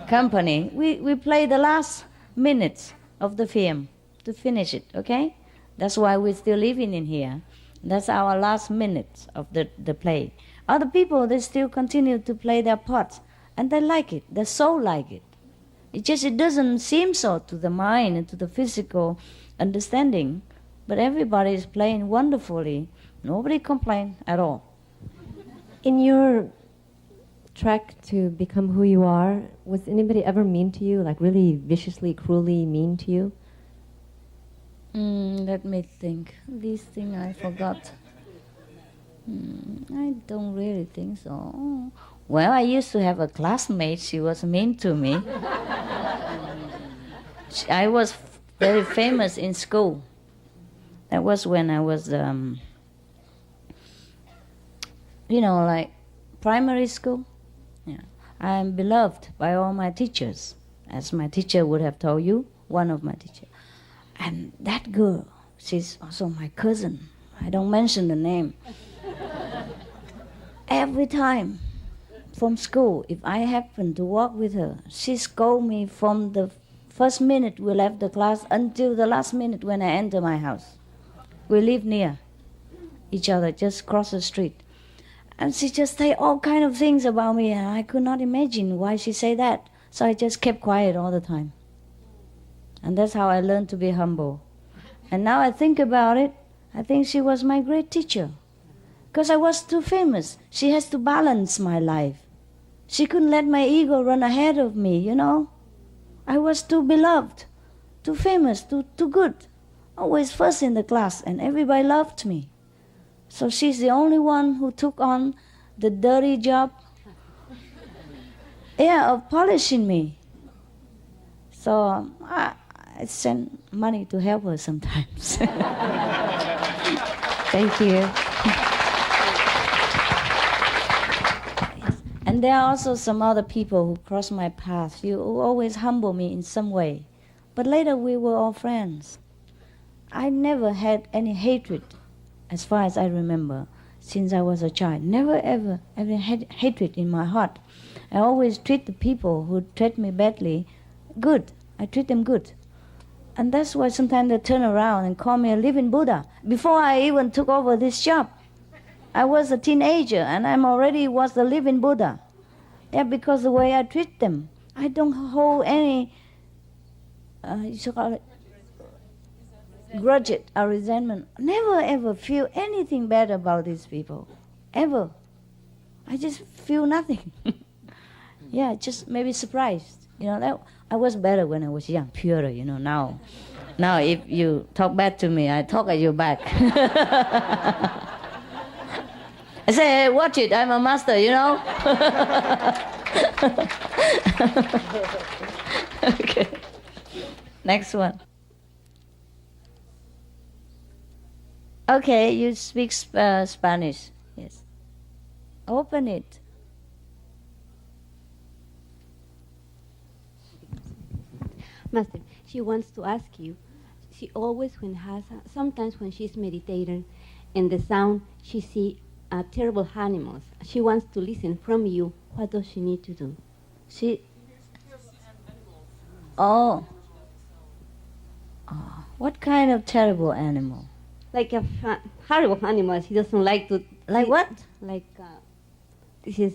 company. We play the last minutes of the film to finish it, okay? That's why we're still living in here. That's our last minutes of the play. Other people, they still continue to play their parts, and they like it. Their soul like it. It doesn't seem so to the mind and to the physical understanding, but everybody is playing wonderfully. Nobody complains at all. In your trek to become who you are, was anybody ever mean to you, like really viciously, cruelly mean to you? Let me think. This thing I forgot. I don't really think so. Well, I used to have a classmate. She was mean to me. I was very famous in school. That was when I was, like primary school. Yeah, I am beloved by all my teachers, as my teacher would have told you, one of my teachers. And that girl, she's also my cousin. I don't mention the name. Every time from school, if I happen to walk with her, she scold me from the first minute we left the class until the last minute when I enter my house. We live near each other, just cross the street. And she just say all kind of things about me, and I could not imagine why she say that. So I just kept quiet all the time. And that's how I learned to be humble. And now I think about it, I think she was my great teacher. Because I was too famous. She has to balance my life. She couldn't let my ego run ahead of me, I was too beloved, too famous, too good. Always first in the class, and everybody loved me. So she's the only one who took on the dirty job, of polishing me. So I send money to help her sometimes. Thank you. And there are also some other people who cross my path. You always humble me in some way. But later we were all friends. I never had any hatred, as far as I remember, since I was a child. Never ever had hatred in my heart. I always treat the people who treat me badly good. I treat them good. And that's why sometimes they turn around and call me a living Buddha. Before I even took over this job, I was a teenager and I already was the living Buddha. Yeah, because the way I treat them, I don't hold any, you should call it, grudge or resentment. Never ever feel anything bad about these people, ever. I just feel nothing. Yeah, just maybe surprised. You know, that I was better when I was young, purer. You know, now if you talk bad to me, I talk at you back. I say, hey, watch it, I'm a master, you know. Okay. Next one. Okay, you speak Spanish. Yes. Open it. Master, she wants to ask you. She always, sometimes when she's meditating, in the sound she sees terrible animals. She wants to listen from you. What does she need to do? What kind of terrible animal? Like a horrible animal. She doesn't like to. Like what? Like this is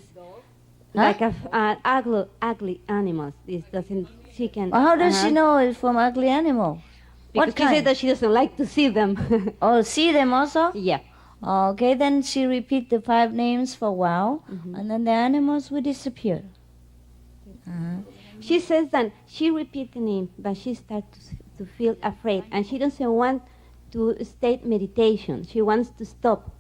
like ugly animals. This doesn't. She can. How does she know it's from ugly animal? Because What she kind? said that she doesn't like to see them. Oh, see them also? Yeah. Okay, then she repeat the 5 names for a while, and then the animals will disappear. She says that she repeats the name, but she starts to feel afraid, and she doesn't want to state meditation. She wants to stop.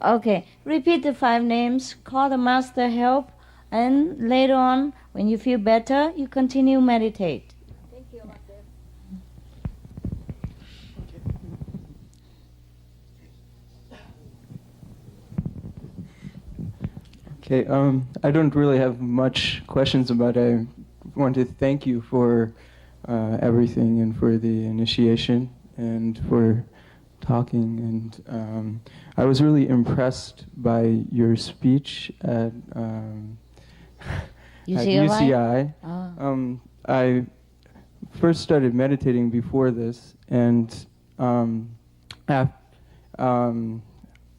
Okay, repeat the 5 names, call the master help, and later on, when you feel better, you continue meditate. Thank you, Master. Okay, I don't really have much questions, but I want to thank you for everything and for the initiation and for talking. And I was really impressed by your speech at UCI. I first started meditating before this, and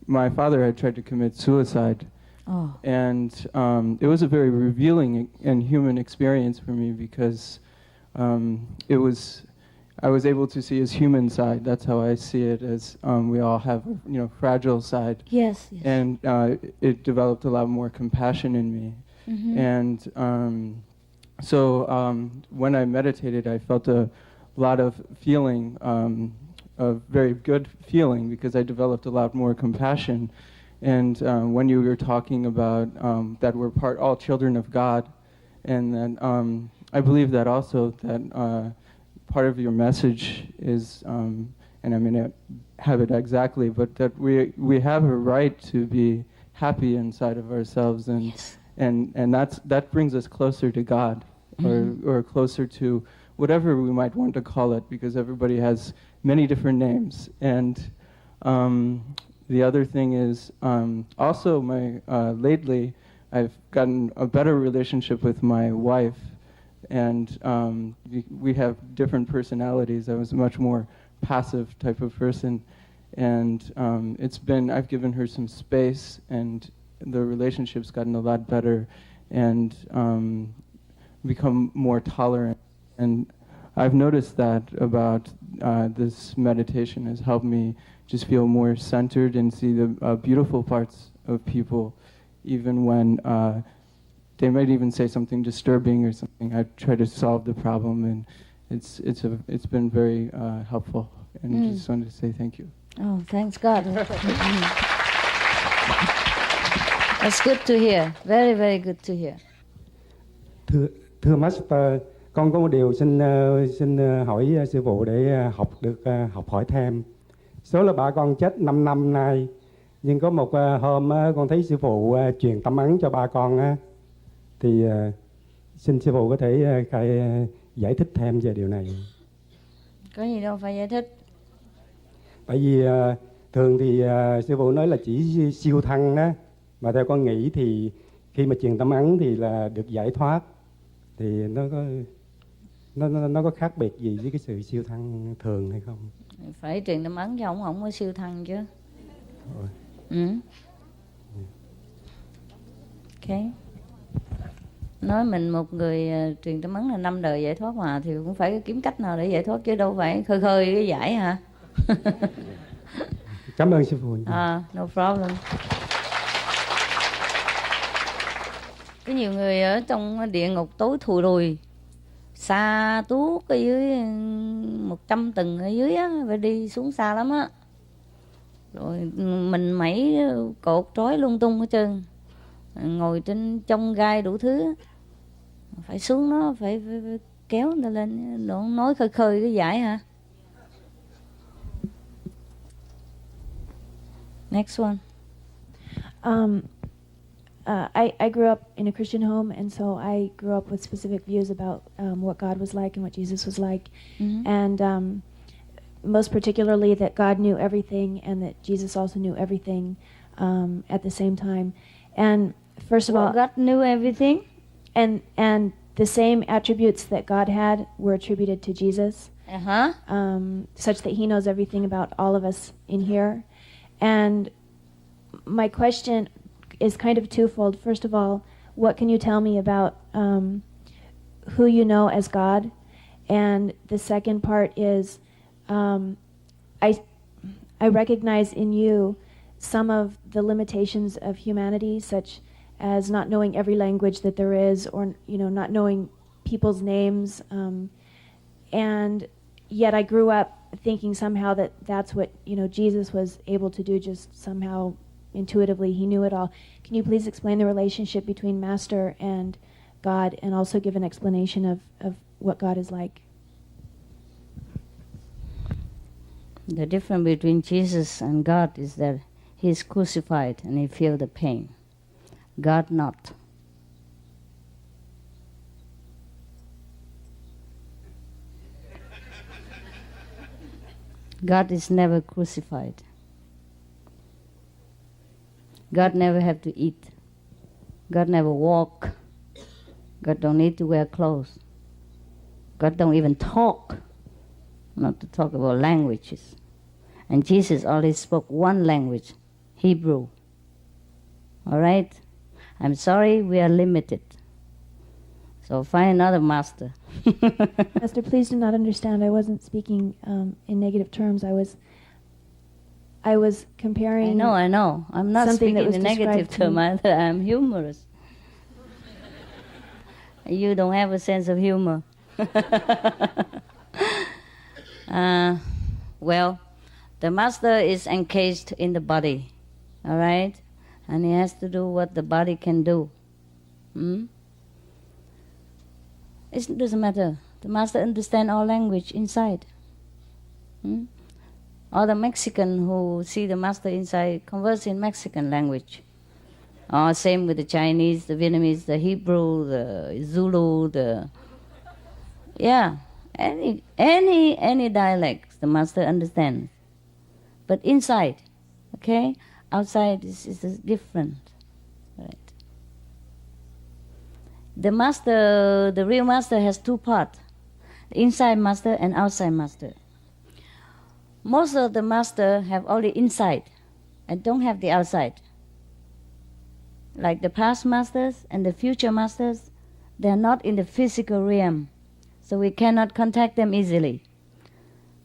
my father had tried to commit suicide. And it was a very revealing and human experience for me, because I was able to see his human side. That's how I see it, as we all have, fragile side. Yes. And it developed a lot more compassion in me. And so when I meditated, I felt a lot of feeling, a very good feeling, because I developed a lot more compassion. And when you were talking about that we're all children of God, and that I believe that also that part of your message is, and I may not have it exactly, but that we have a right to be happy inside of ourselves, and and that brings us closer to God, or closer to whatever we might want to call it, because everybody has many different names. And the other thing is, also lately I've gotten a better relationship with my wife, and we have different personalities. I was a much more passive type of person, and I've given her some space, and the relationship's gotten a lot better, and become more tolerant. And I've noticed that about this meditation has helped me just feel more centered and see the beautiful parts of people, even when they might even say something disturbing or something. I try to solve the problem, and it's been very helpful. And just wanted to say thank you. Oh, thanks God. That's good to hear. Very, very good to hear. Thưa Master, con có một điều xin hỏi sư phụ để học hỏi thêm. Số là ba con chết 5 năm nay, nhưng có một hôm con thấy sư phụ truyền tâm ấn cho ba con, thì xin sư phụ có thể giải thích thêm về điều này. Có gì đâu phải giải thích. Tại vì thường thì sư phụ nói là chỉ siêu thăng đó, mà theo con nghĩ thì khi mà truyền tâm ấn thì là được giải thoát, thì nó có khác biệt gì với cái sự siêu thăng thường hay không? Phải truyền tâm ấn cho không có siêu thăng chứ. Okay. Nói mình một người truyền tâm ấn là 5 đời giải thoát mà, thì cũng phải kiếm cách nào để giải thoát chứ đâu phải khơi khơi cái giải hả? Cảm ơn sư phụ. No problem. Có nhiều người ở trong địa ngục tối thùi lùi, xa tuốt ở dưới 100 tầng ở dưới á, phải đi xuống xa lắm á. Rồi mình mẩy cột trói lung tung hết trơn, ngồi trên trong gai đủ thứ, phải xuống nó phải kéo nó lên. Đừng nói khơi khơi cái giải hả? Next one. I grew up in a Christian home, and so I grew up with specific views about what God was like and what Jesus was like, and most particularly that God knew everything and that Jesus also knew everything at the same time. And first of all, God knew everything, and the same attributes that God had were attributed to Jesus, such that He knows everything about all of us in here. And my question is kind of twofold. First of all, what can you tell me about who you know as God? And the second part is, I recognize in you some of the limitations of humanity, such as not knowing every language that there is, or not knowing people's names, and yet I grew up thinking somehow that that's what Jesus was able to do, just somehow intuitively he knew it all. Can you please explain the relationship between Master and God, and also give an explanation of what God is like? The difference between Jesus and God is that He's crucified and He feels the pain. God not. God is never crucified. God never have to eat. God never walk. God don't need to wear clothes. God don't even talk, not to talk about languages. And Jesus only spoke one language, Hebrew. All right? I'm sorry, we are limited. So find another master. Master, please do not understand. I wasn't speaking in negative terms. I was comparing. I know. I'm not speaking in negative terms either. I'm humorous. You don't have a sense of humor. Well, the master is encased in the body, all right? And he has to do what the body can do. It doesn't matter. The master understands all language inside. All the Mexican who see the master inside converse in Mexican language. Same with the Chinese, the Vietnamese, the Hebrew, the Zulu, any dialects the master understands. But inside, okay, outside is different. Right. The real master has two parts, the inside master and outside master. Most of the master have only inside and don't have the outside. Like the past masters and the future masters, they are not in the physical realm, so we cannot contact them easily.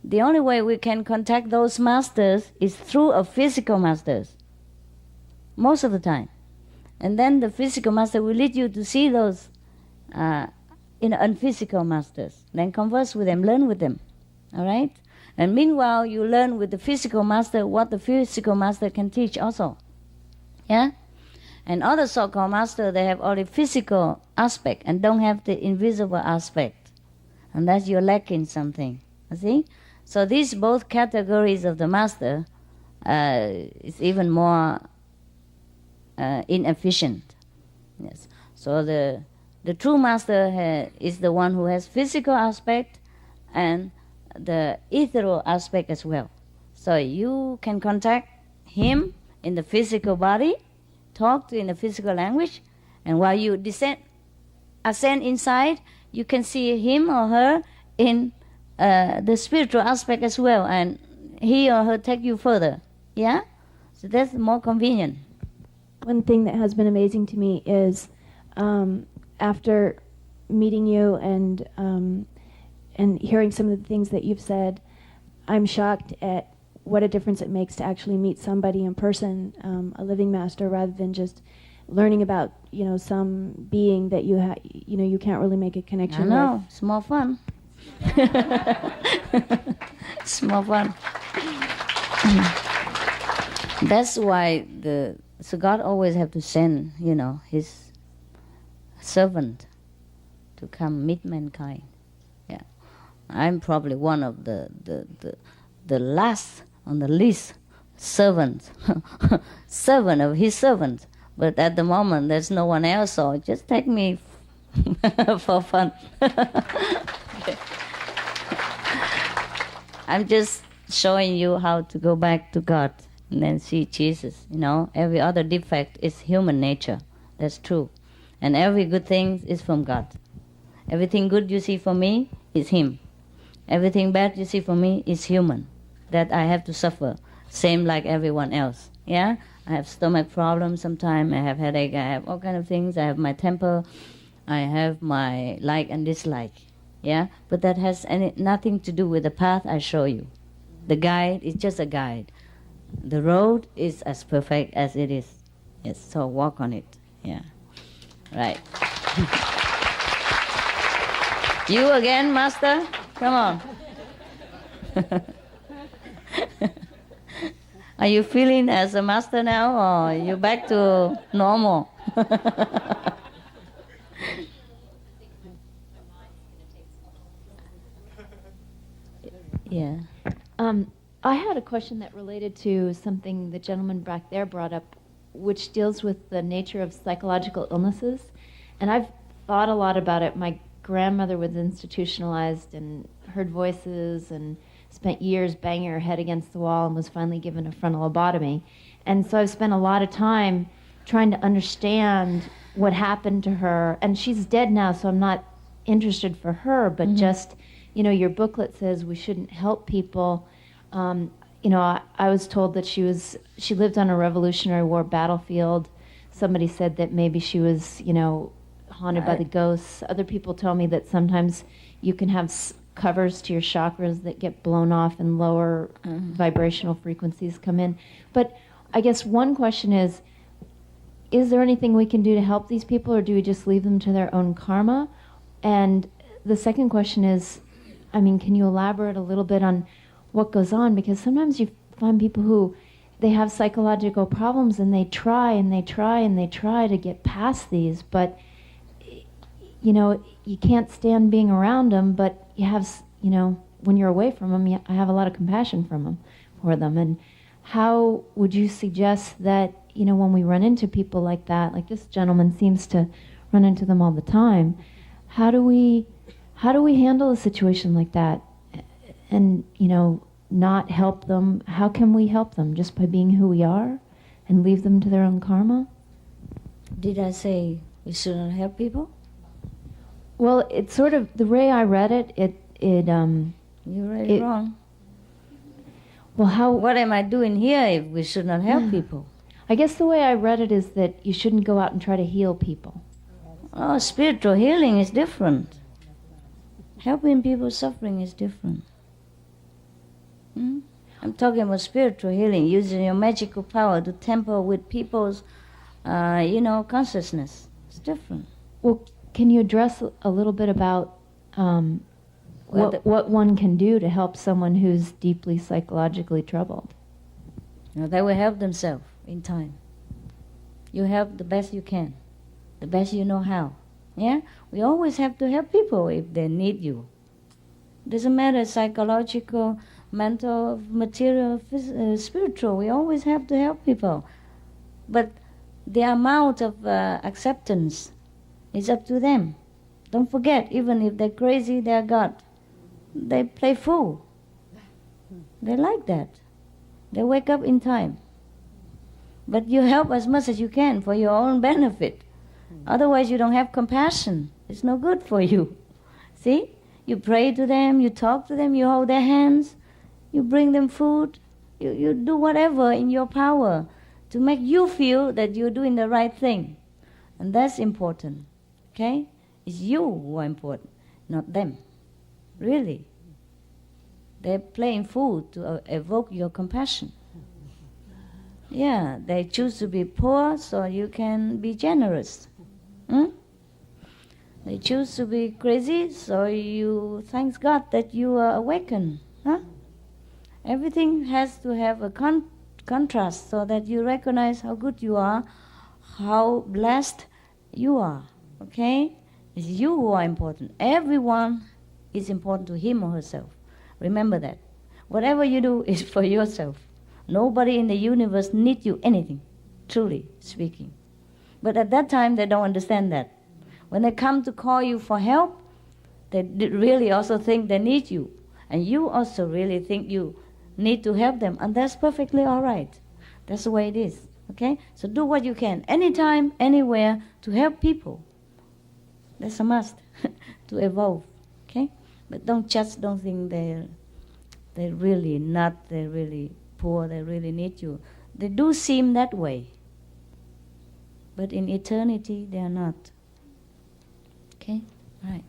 The only way we can contact those masters is through a physical masters, most of the time. And then the physical master will lead you to see those unphysical masters. Then converse with them, learn with them, all right? And meanwhile, you learn with the physical master what the physical master can teach also, yeah? And other so-called masters, they have only physical aspect and don't have the invisible aspect. And that's you're lacking something, you see? So these both categories of the master is even more inefficient. Yes. So the true master is the one who has physical aspect and the ethereal aspect as well. So you can contact him in the physical body, talk in the physical language, and while you ascend inside, you can see him or her in the spiritual aspect as well, and he or her take you further. Yeah? So that's more convenient. One thing that has been amazing to me is after meeting you and hearing some of the things that you've said, I'm shocked at what a difference it makes to actually meet somebody in person, a living master, rather than just learning about, some being that you can't really make a connection with. I know, it's more fun. It's more fun. That's why so God always have to send, His servant to come meet mankind. Yeah, I'm probably one of the last on the list servant of His servant. But at the moment, there's no one else, so just take me for fun. I'm just showing you how to go back to God and then see Jesus. Every other defect is human nature. That's true. And every good thing is from God. Everything good you see from me is Him. Everything bad you see from me is human, that I have to suffer, same like everyone else. Yeah? I have stomach problems sometimes, I have headache, I have all kind of things, I have my temper, I have my like and dislike. Yeah? But that has nothing to do with the path I show you. The guide is just a guide. The road is as perfect as it is. Yes, so walk on it. Yeah. Right. You again, Master? Come on. Are you feeling as a master now, or are you back to normal? Yeah. I had a question that related to something the gentleman back there brought up, which deals with the nature of psychological illnesses. And I've thought a lot about it. My grandmother was institutionalized and heard voices and spent years banging her head against the wall and was finally given a frontal lobotomy. And so I've spent a lot of time trying to understand what happened to her. And she's dead now, so I'm not interested for her, but just, your booklet says we shouldn't help people. I was told that she lived on a Revolutionary War battlefield. Somebody said that maybe she was, haunted by the ghosts. Other people tell me that sometimes you can have covers to your chakras that get blown off and lower vibrational frequencies come in. But I guess one question is there anything we can do to help these people, or do we just leave them to their own karma? And the second question is, can you elaborate a little bit on what goes on? Because sometimes you find people who, they have psychological problems and they try and they try and they try to get past these, but you can't stand being around them, but you have, when you're away from them, I have a lot of compassion for them. And how would you suggest that, when we run into people like that, like this gentleman seems to run into them all the time, how do we handle a situation like that and, not help them? How can we help them? Just by being who we are and leave them to their own karma? Did I say we shouldn't help people? Well, it's sort of, the way I read it, you read it wrong. Well, what am I doing here if we should not help people? I guess the way I read it is that you shouldn't go out and try to heal people. Oh, spiritual healing is different. Helping people suffering is different. I'm talking about spiritual healing, using your magical power to tamper with people's, consciousness. It's different. Well, can you address a little bit about what one can do to help someone who's deeply psychologically troubled? They will help themselves in time. You help the best you can, the best you know how. Yeah? We always have to help people if they need you. Doesn't matter, psychological, mental, material, spiritual. We always have to help people. But the amount of acceptance is up to them. Don't forget, even if they're crazy, they're God. They play fool. They like that. They wake up in time. But you help as much as you can for your own benefit. Otherwise, you don't have compassion. It's no good for you. See? You pray to them, you talk to them, you hold their hands, you bring them food, you do whatever in your power to make you feel that you're doing the right thing. And that's important. Okay? It's you who are important, not them. Really. They're playing fool to evoke your compassion. Yeah, they choose to be poor so you can be generous. They choose to be crazy so you thank God that you are awakened. Huh? Everything has to have a contrast so that you recognize how good you are, how blessed you are. Okay? It's you who are important. Everyone is important to him or herself. Remember that. Whatever you do is for yourself. Nobody in the universe needs you anything, truly speaking. But at that time, they don't understand that. When they come to call you for help, they really also think they need you. And you also really think you need to help them. And that's perfectly all right. That's the way it is. Okay? So do what you can, anytime, anywhere, to help people. That's a must, to evolve. Okay? But don't judge, don't think they're really not, they're really poor, they really need you. They do seem that way. But in eternity, they are not. Okay? Right.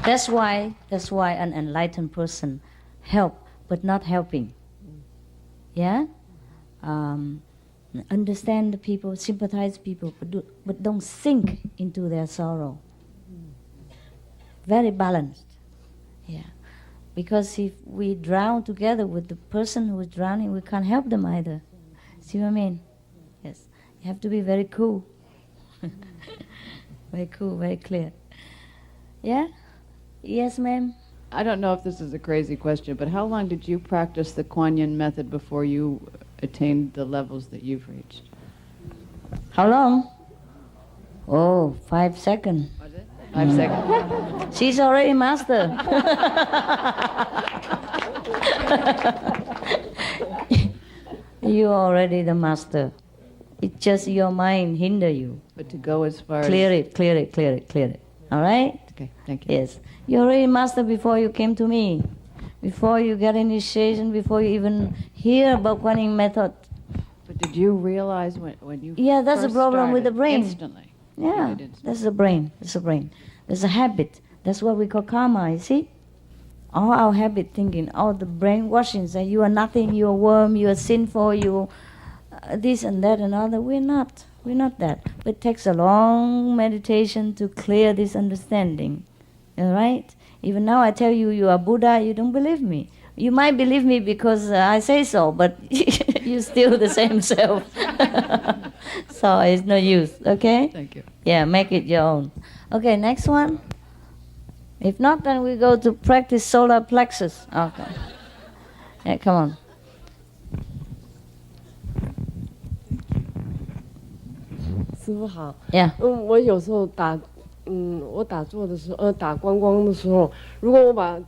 That's why an enlightened person help, but not helping. Yeah? Understand the people, sympathize people, but don't sink into their sorrow. Very balanced. Yeah. Because if we drown together with the person who is drowning, we can't help them either. See what I mean? Yes. You have to be very cool. Very cool, very clear. Yeah? Yes, ma'am? I don't know if this is a crazy question, but how long did you practice the Kuan Yin method before you attained the levels that you've reached? How long? Oh, 5 seconds. Was it? 5 seconds. She's already master. You're already the master. It's just your mind hinder you. But to go as far clear it. All right? Okay, thank you. Yes. You're already master before you came to me. Before you get initiation, before you even hear about Kuan Yin method. But did you realize when you Yeah, that's the first problem with the started, brain. Instantly. Yeah, that's the brain. That's the brain. There's a habit. That's what we call karma, you see? All our habit thinking, all the brainwashing, that you are nothing, you are worm, you are sinful, you this and that and other. We're not that. But it takes a long meditation to clear this understanding. All right? Even now I tell you, you are Buddha, you don't believe me. You might believe me because I say so, but you're still the same self. So it's no use, okay? Thank you. Yeah, make it your own. Okay, next one. If not, then we go to practice solar plexus. Okay. Yeah, come on. Yeah. 我有时候我打坐的时候，打光光的时候，如果我把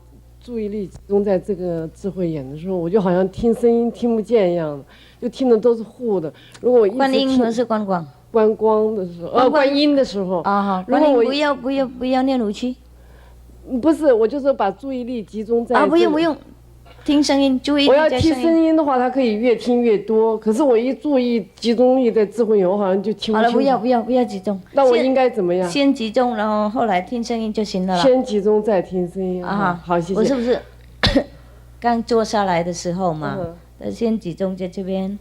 注意力集中在这个智慧眼的时候，我就好像听声音听不见一样的，就听的都是糊的。如果我一直观音还是观光？观光的时候，观音的时候。啊好。观音不要念武器。不是，我就是把注意力集中在。啊，不用。听声音，注意力我要听声音的话，它可以越听越多。可是我一注意集中力在智慧眼，我好像就听不清。好了，不要集中。那我应该怎么样？先集中，然后后来听声音就行了。先集中再听声音。啊，好，谢谢。我是不是刚坐下来的时候嘛？先集中在这边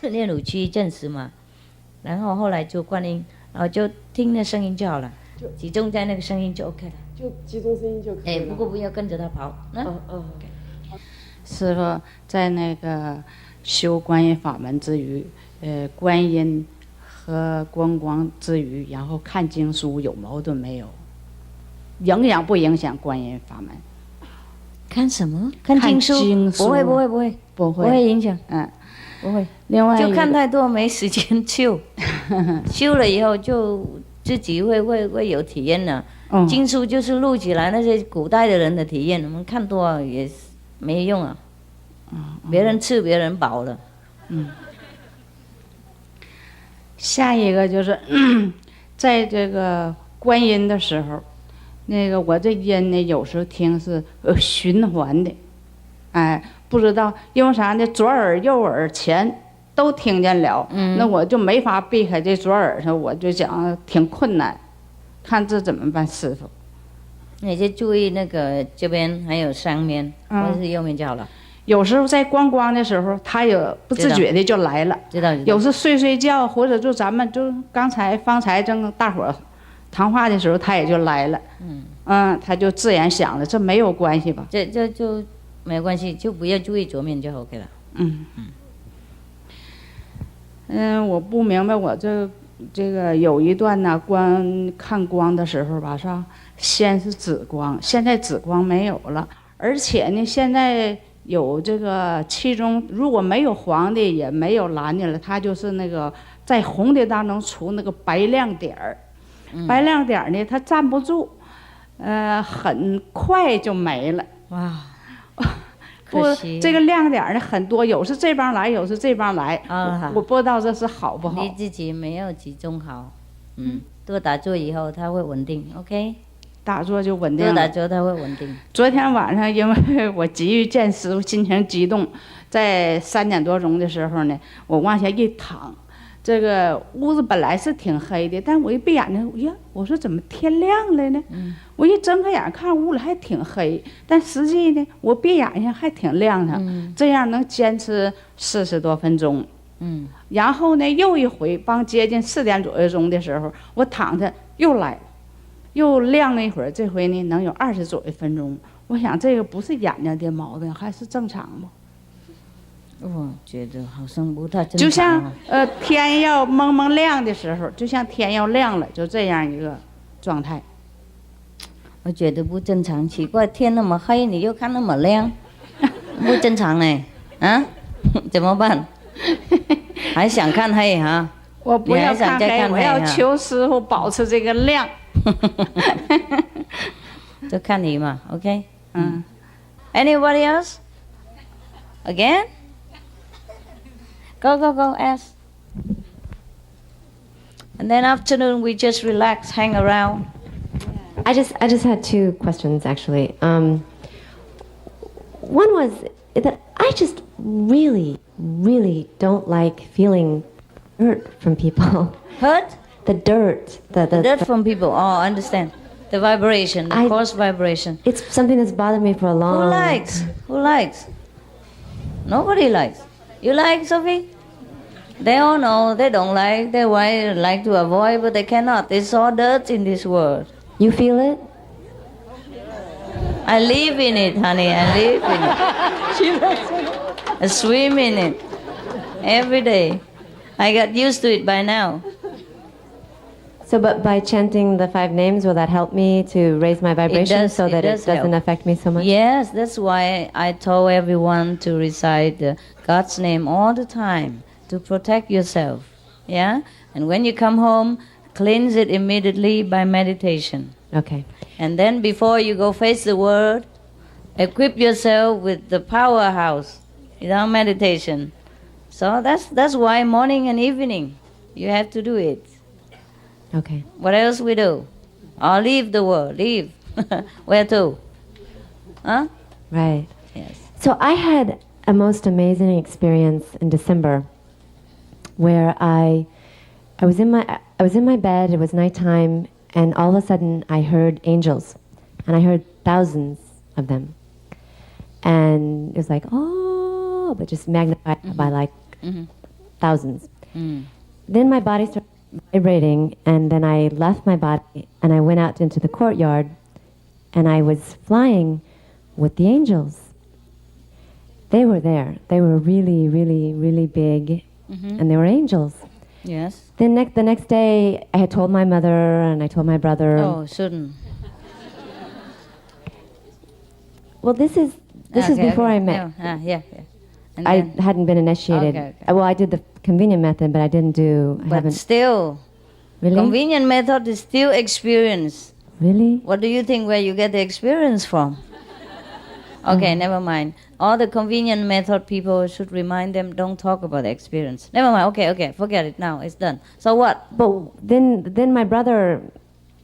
练武区正时嘛，然后后来就观音，然后就听那声音就好了，集中在那个声音就 OK 了。就集中声音就可以了。哎，不过不要跟着他跑。师父在那个修观音法门之余，观音和观光之余，然后看经书有矛盾没有？影响不影响观音法门？看什么？看经书？不会影响。不会。另外就看太多没时间修，修了以后就自己会有体验了。经书就是录起来那些古代的人的体验，我们看多也没用啊。别人吃别人饱了。下一个就是在这个观音的时候，那个我这音呢有时候听是循环的，哎，不知道因为啥呢？左耳右耳前都听见了，那我就没法避开这左耳朵，我就想挺困难，看这怎么办，师傅。你就注意那个这边还有上面，或者是右面就好了。有时候在观光的时候，他也不自觉的就来了。知道。有时睡觉，或者就咱们就方才正大伙儿谈话的时候，他也就来了。他就自然想了，这没有关系吧？这就没有关系，就不要注意左面就 OK 了。我不明白，我这个有一段呢，看光的时候吧，是吧？先是紫光，现在紫光没有了，而且呢，现在有这个其中如果没有黄的，也没有蓝的了，它就是那个在红的当中出那个白亮点儿，白亮点儿呢，它站不住，很快就没了。哇！不，这个亮点呢很多，有是这帮来，有是这帮来，我不知道这是好不好。你自己没有集中好，多打坐以后它会稳定 ，OK？ 打坐就稳定了。多打坐它会稳定。昨天晚上因为我急于见师傅，心情激动，在3点多钟的时候呢，我往下一躺，这个屋子本来是挺黑的，但我一闭眼睛，呀，我说怎么天亮了呢？我一睁开眼看屋里还挺黑，但实际呢，我闭眼睛还挺亮的。这样能坚持40多分钟。然后呢，又一回帮接近4点左右钟的时候，我躺着又来，又亮了一会儿，这回呢能有20左右分钟。我想这个不是眼睛的毛病，还是正常吗？我觉得好像不太正常。就像天要蒙蒙亮的时候，就像天要亮了，就这样一个状态。我觉得不正常，奇怪，天那么黑，你又看那么亮，不正常呢，怎么办？还想看黑哈？我不要看黑，我要求师傅保持这个亮。就看你嘛 ，OK？ Anybody else? Again? Go, ask. And then afternoon we just relax, hang around. I just had 2 questions actually. One was that I just really don't like feeling hurt from people. Hurt? The dirt. The dirt from people. Oh, I understand. The vibration, the coarse vibration. It's something that's bothered me for a long time. Who likes? Nobody likes. You like, Sophie? They all know they don't like. They like to avoid, but they cannot. It's all dirt in this world. You feel it? I live in it, honey. I live in it. I swim in it every day. I got used to it by now. So, but by chanting the 5 names, will that help me to raise my vibration so that it doesn't affect me so much? Yes, that's why I told everyone to recite God's name all the time to protect yourself. Yeah? And when you come home, cleanse it immediately by meditation. Okay. And then before you go face the world, equip yourself with the powerhouse, meditation. So that's why morning and evening you have to do it. Okay. What else we do? Or leave the world, leave. Where to? Huh? Right. Yes. So I had a most amazing experience in December where I was in my bed, it was nighttime, and all of a sudden I heard angels, and I heard thousands of them. And it was like, oh, but just magnified by like thousands. Then my body started vibrating, and then I left my body and I went out into the courtyard, and I was flying with the angels. They were there. They were really, really, really big, and they were angels. Yes. Then the next day, I had told my mother and I told my brother. Oh, shouldn't. Well, this is before I met. Yeah. And I then? hadn't been initiated. Okay. Well, I did the convenient method, but I didn't do. But still, really? Convenient method is still experience. Really? What do you think where you get the experience from? Okay, never mind. All the convenient method people should remind them, don't talk about the experience. Never mind. Okay, forget it now. It's done. So what? But then my brother,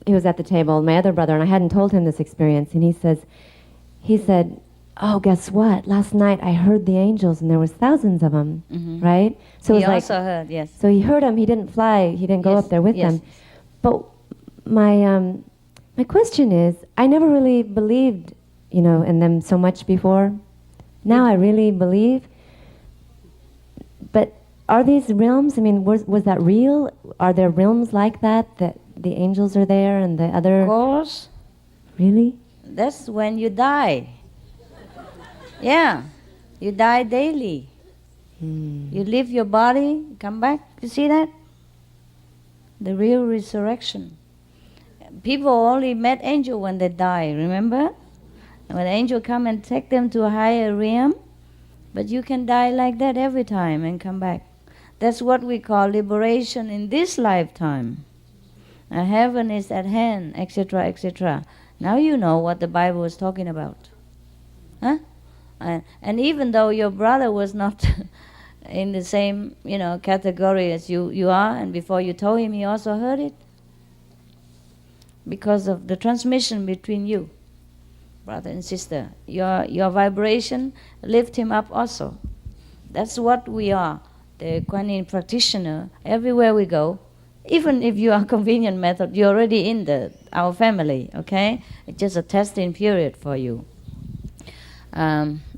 he was at the table, my other brother, and I hadn't told him this experience, and he said, oh, guess what? Last night I heard the angels, and there was thousands of them, right? So He it was also heard, yes. So he heard them. He didn't fly. He didn't go up there with them. But my question is, I never really believed, in them so much before. Now I really believe. But are these realms? I mean, was that real? Are there realms like that the angels are there and the other? Of course. Really? That's when you die. Yeah, you die daily. You leave your body, come back. You see that? The real resurrection. People only met angel when they die, remember? And when the angel come and take them to a higher realm, but you can die like that every time and come back. That's what we call liberation in this lifetime. Heaven is at hand, etc., etc. Now you know what the Bible is talking about. Huh? And even though your brother was not in the same, category as you are, and before you told him, he also heard it. Because of the transmission between you, brother and sister. Your vibration lift him up also. That's what we are, the Kuan Yin practitioner. Everywhere we go, even if you are convenient method, you're already in our family, okay? It's just a testing period for you.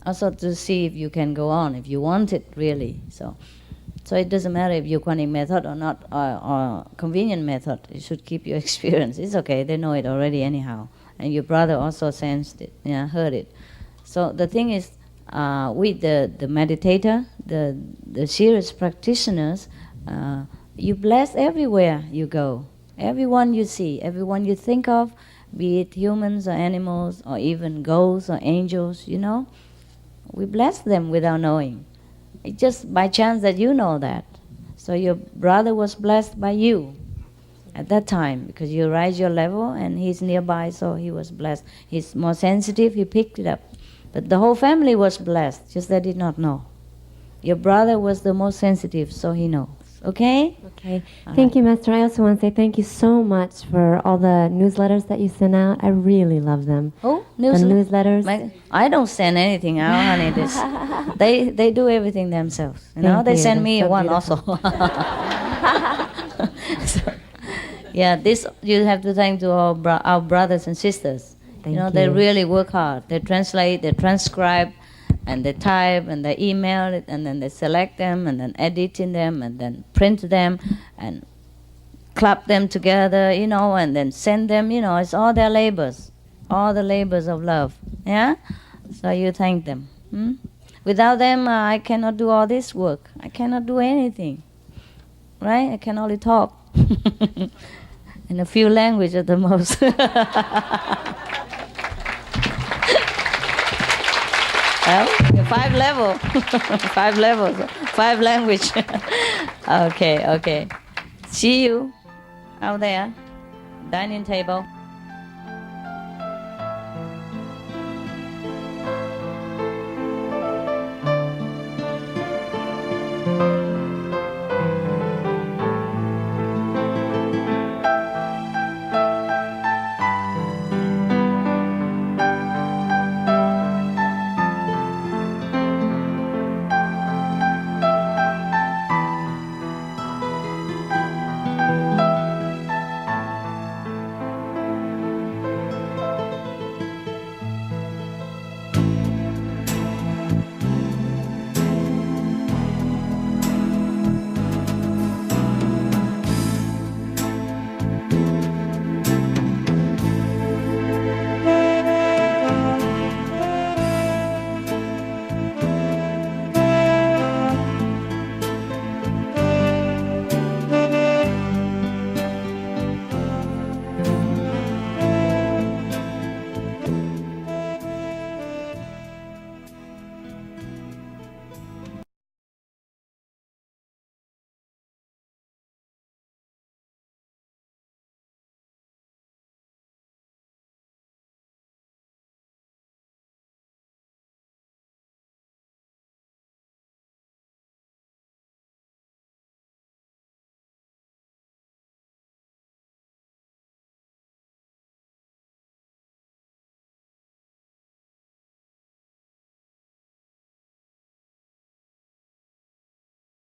Also to see if you can go on, if you want it really. So it doesn't matter if you're Kuan Yin method or not, or convenient method. You should keep your experience. It's okay, they know it already anyhow. And your brother also sensed it, heard it. So the thing is, with the meditator, the serious practitioners, you bless everywhere you go. Everyone you see, everyone you think of, be it humans or animals or even ghosts or angels, we bless them without knowing. It's just by chance that you know that. So your brother was blessed by you at that time because you rise your level and he's nearby, so he was blessed. He's more sensitive, he picked it up. But the whole family was blessed, just they did not know. Your brother was the most sensitive, so he knows. Okay? Okay. Thank you, Master. I also want to say thank you so much for all the newsletters that you send out. I really love them. Oh, the newsletters. I don't send anything out, honey. They do everything themselves. They send me one beautiful. Also. This you have to thank to our brothers and sisters. Thank you. They really work hard. They translate, they transcribe, and they type, and they email it, and then they select them, and then editing them, and then print them, and clap them together, and then send them. It's all their labors, all the labors of love. Yeah. So you thank them. Without them, I cannot do all this work. I cannot do anything. Right? I can only talk in a few languages at the most. Well, 5 levels, 5 levels, 5 language. Okay. See you out there, dining table.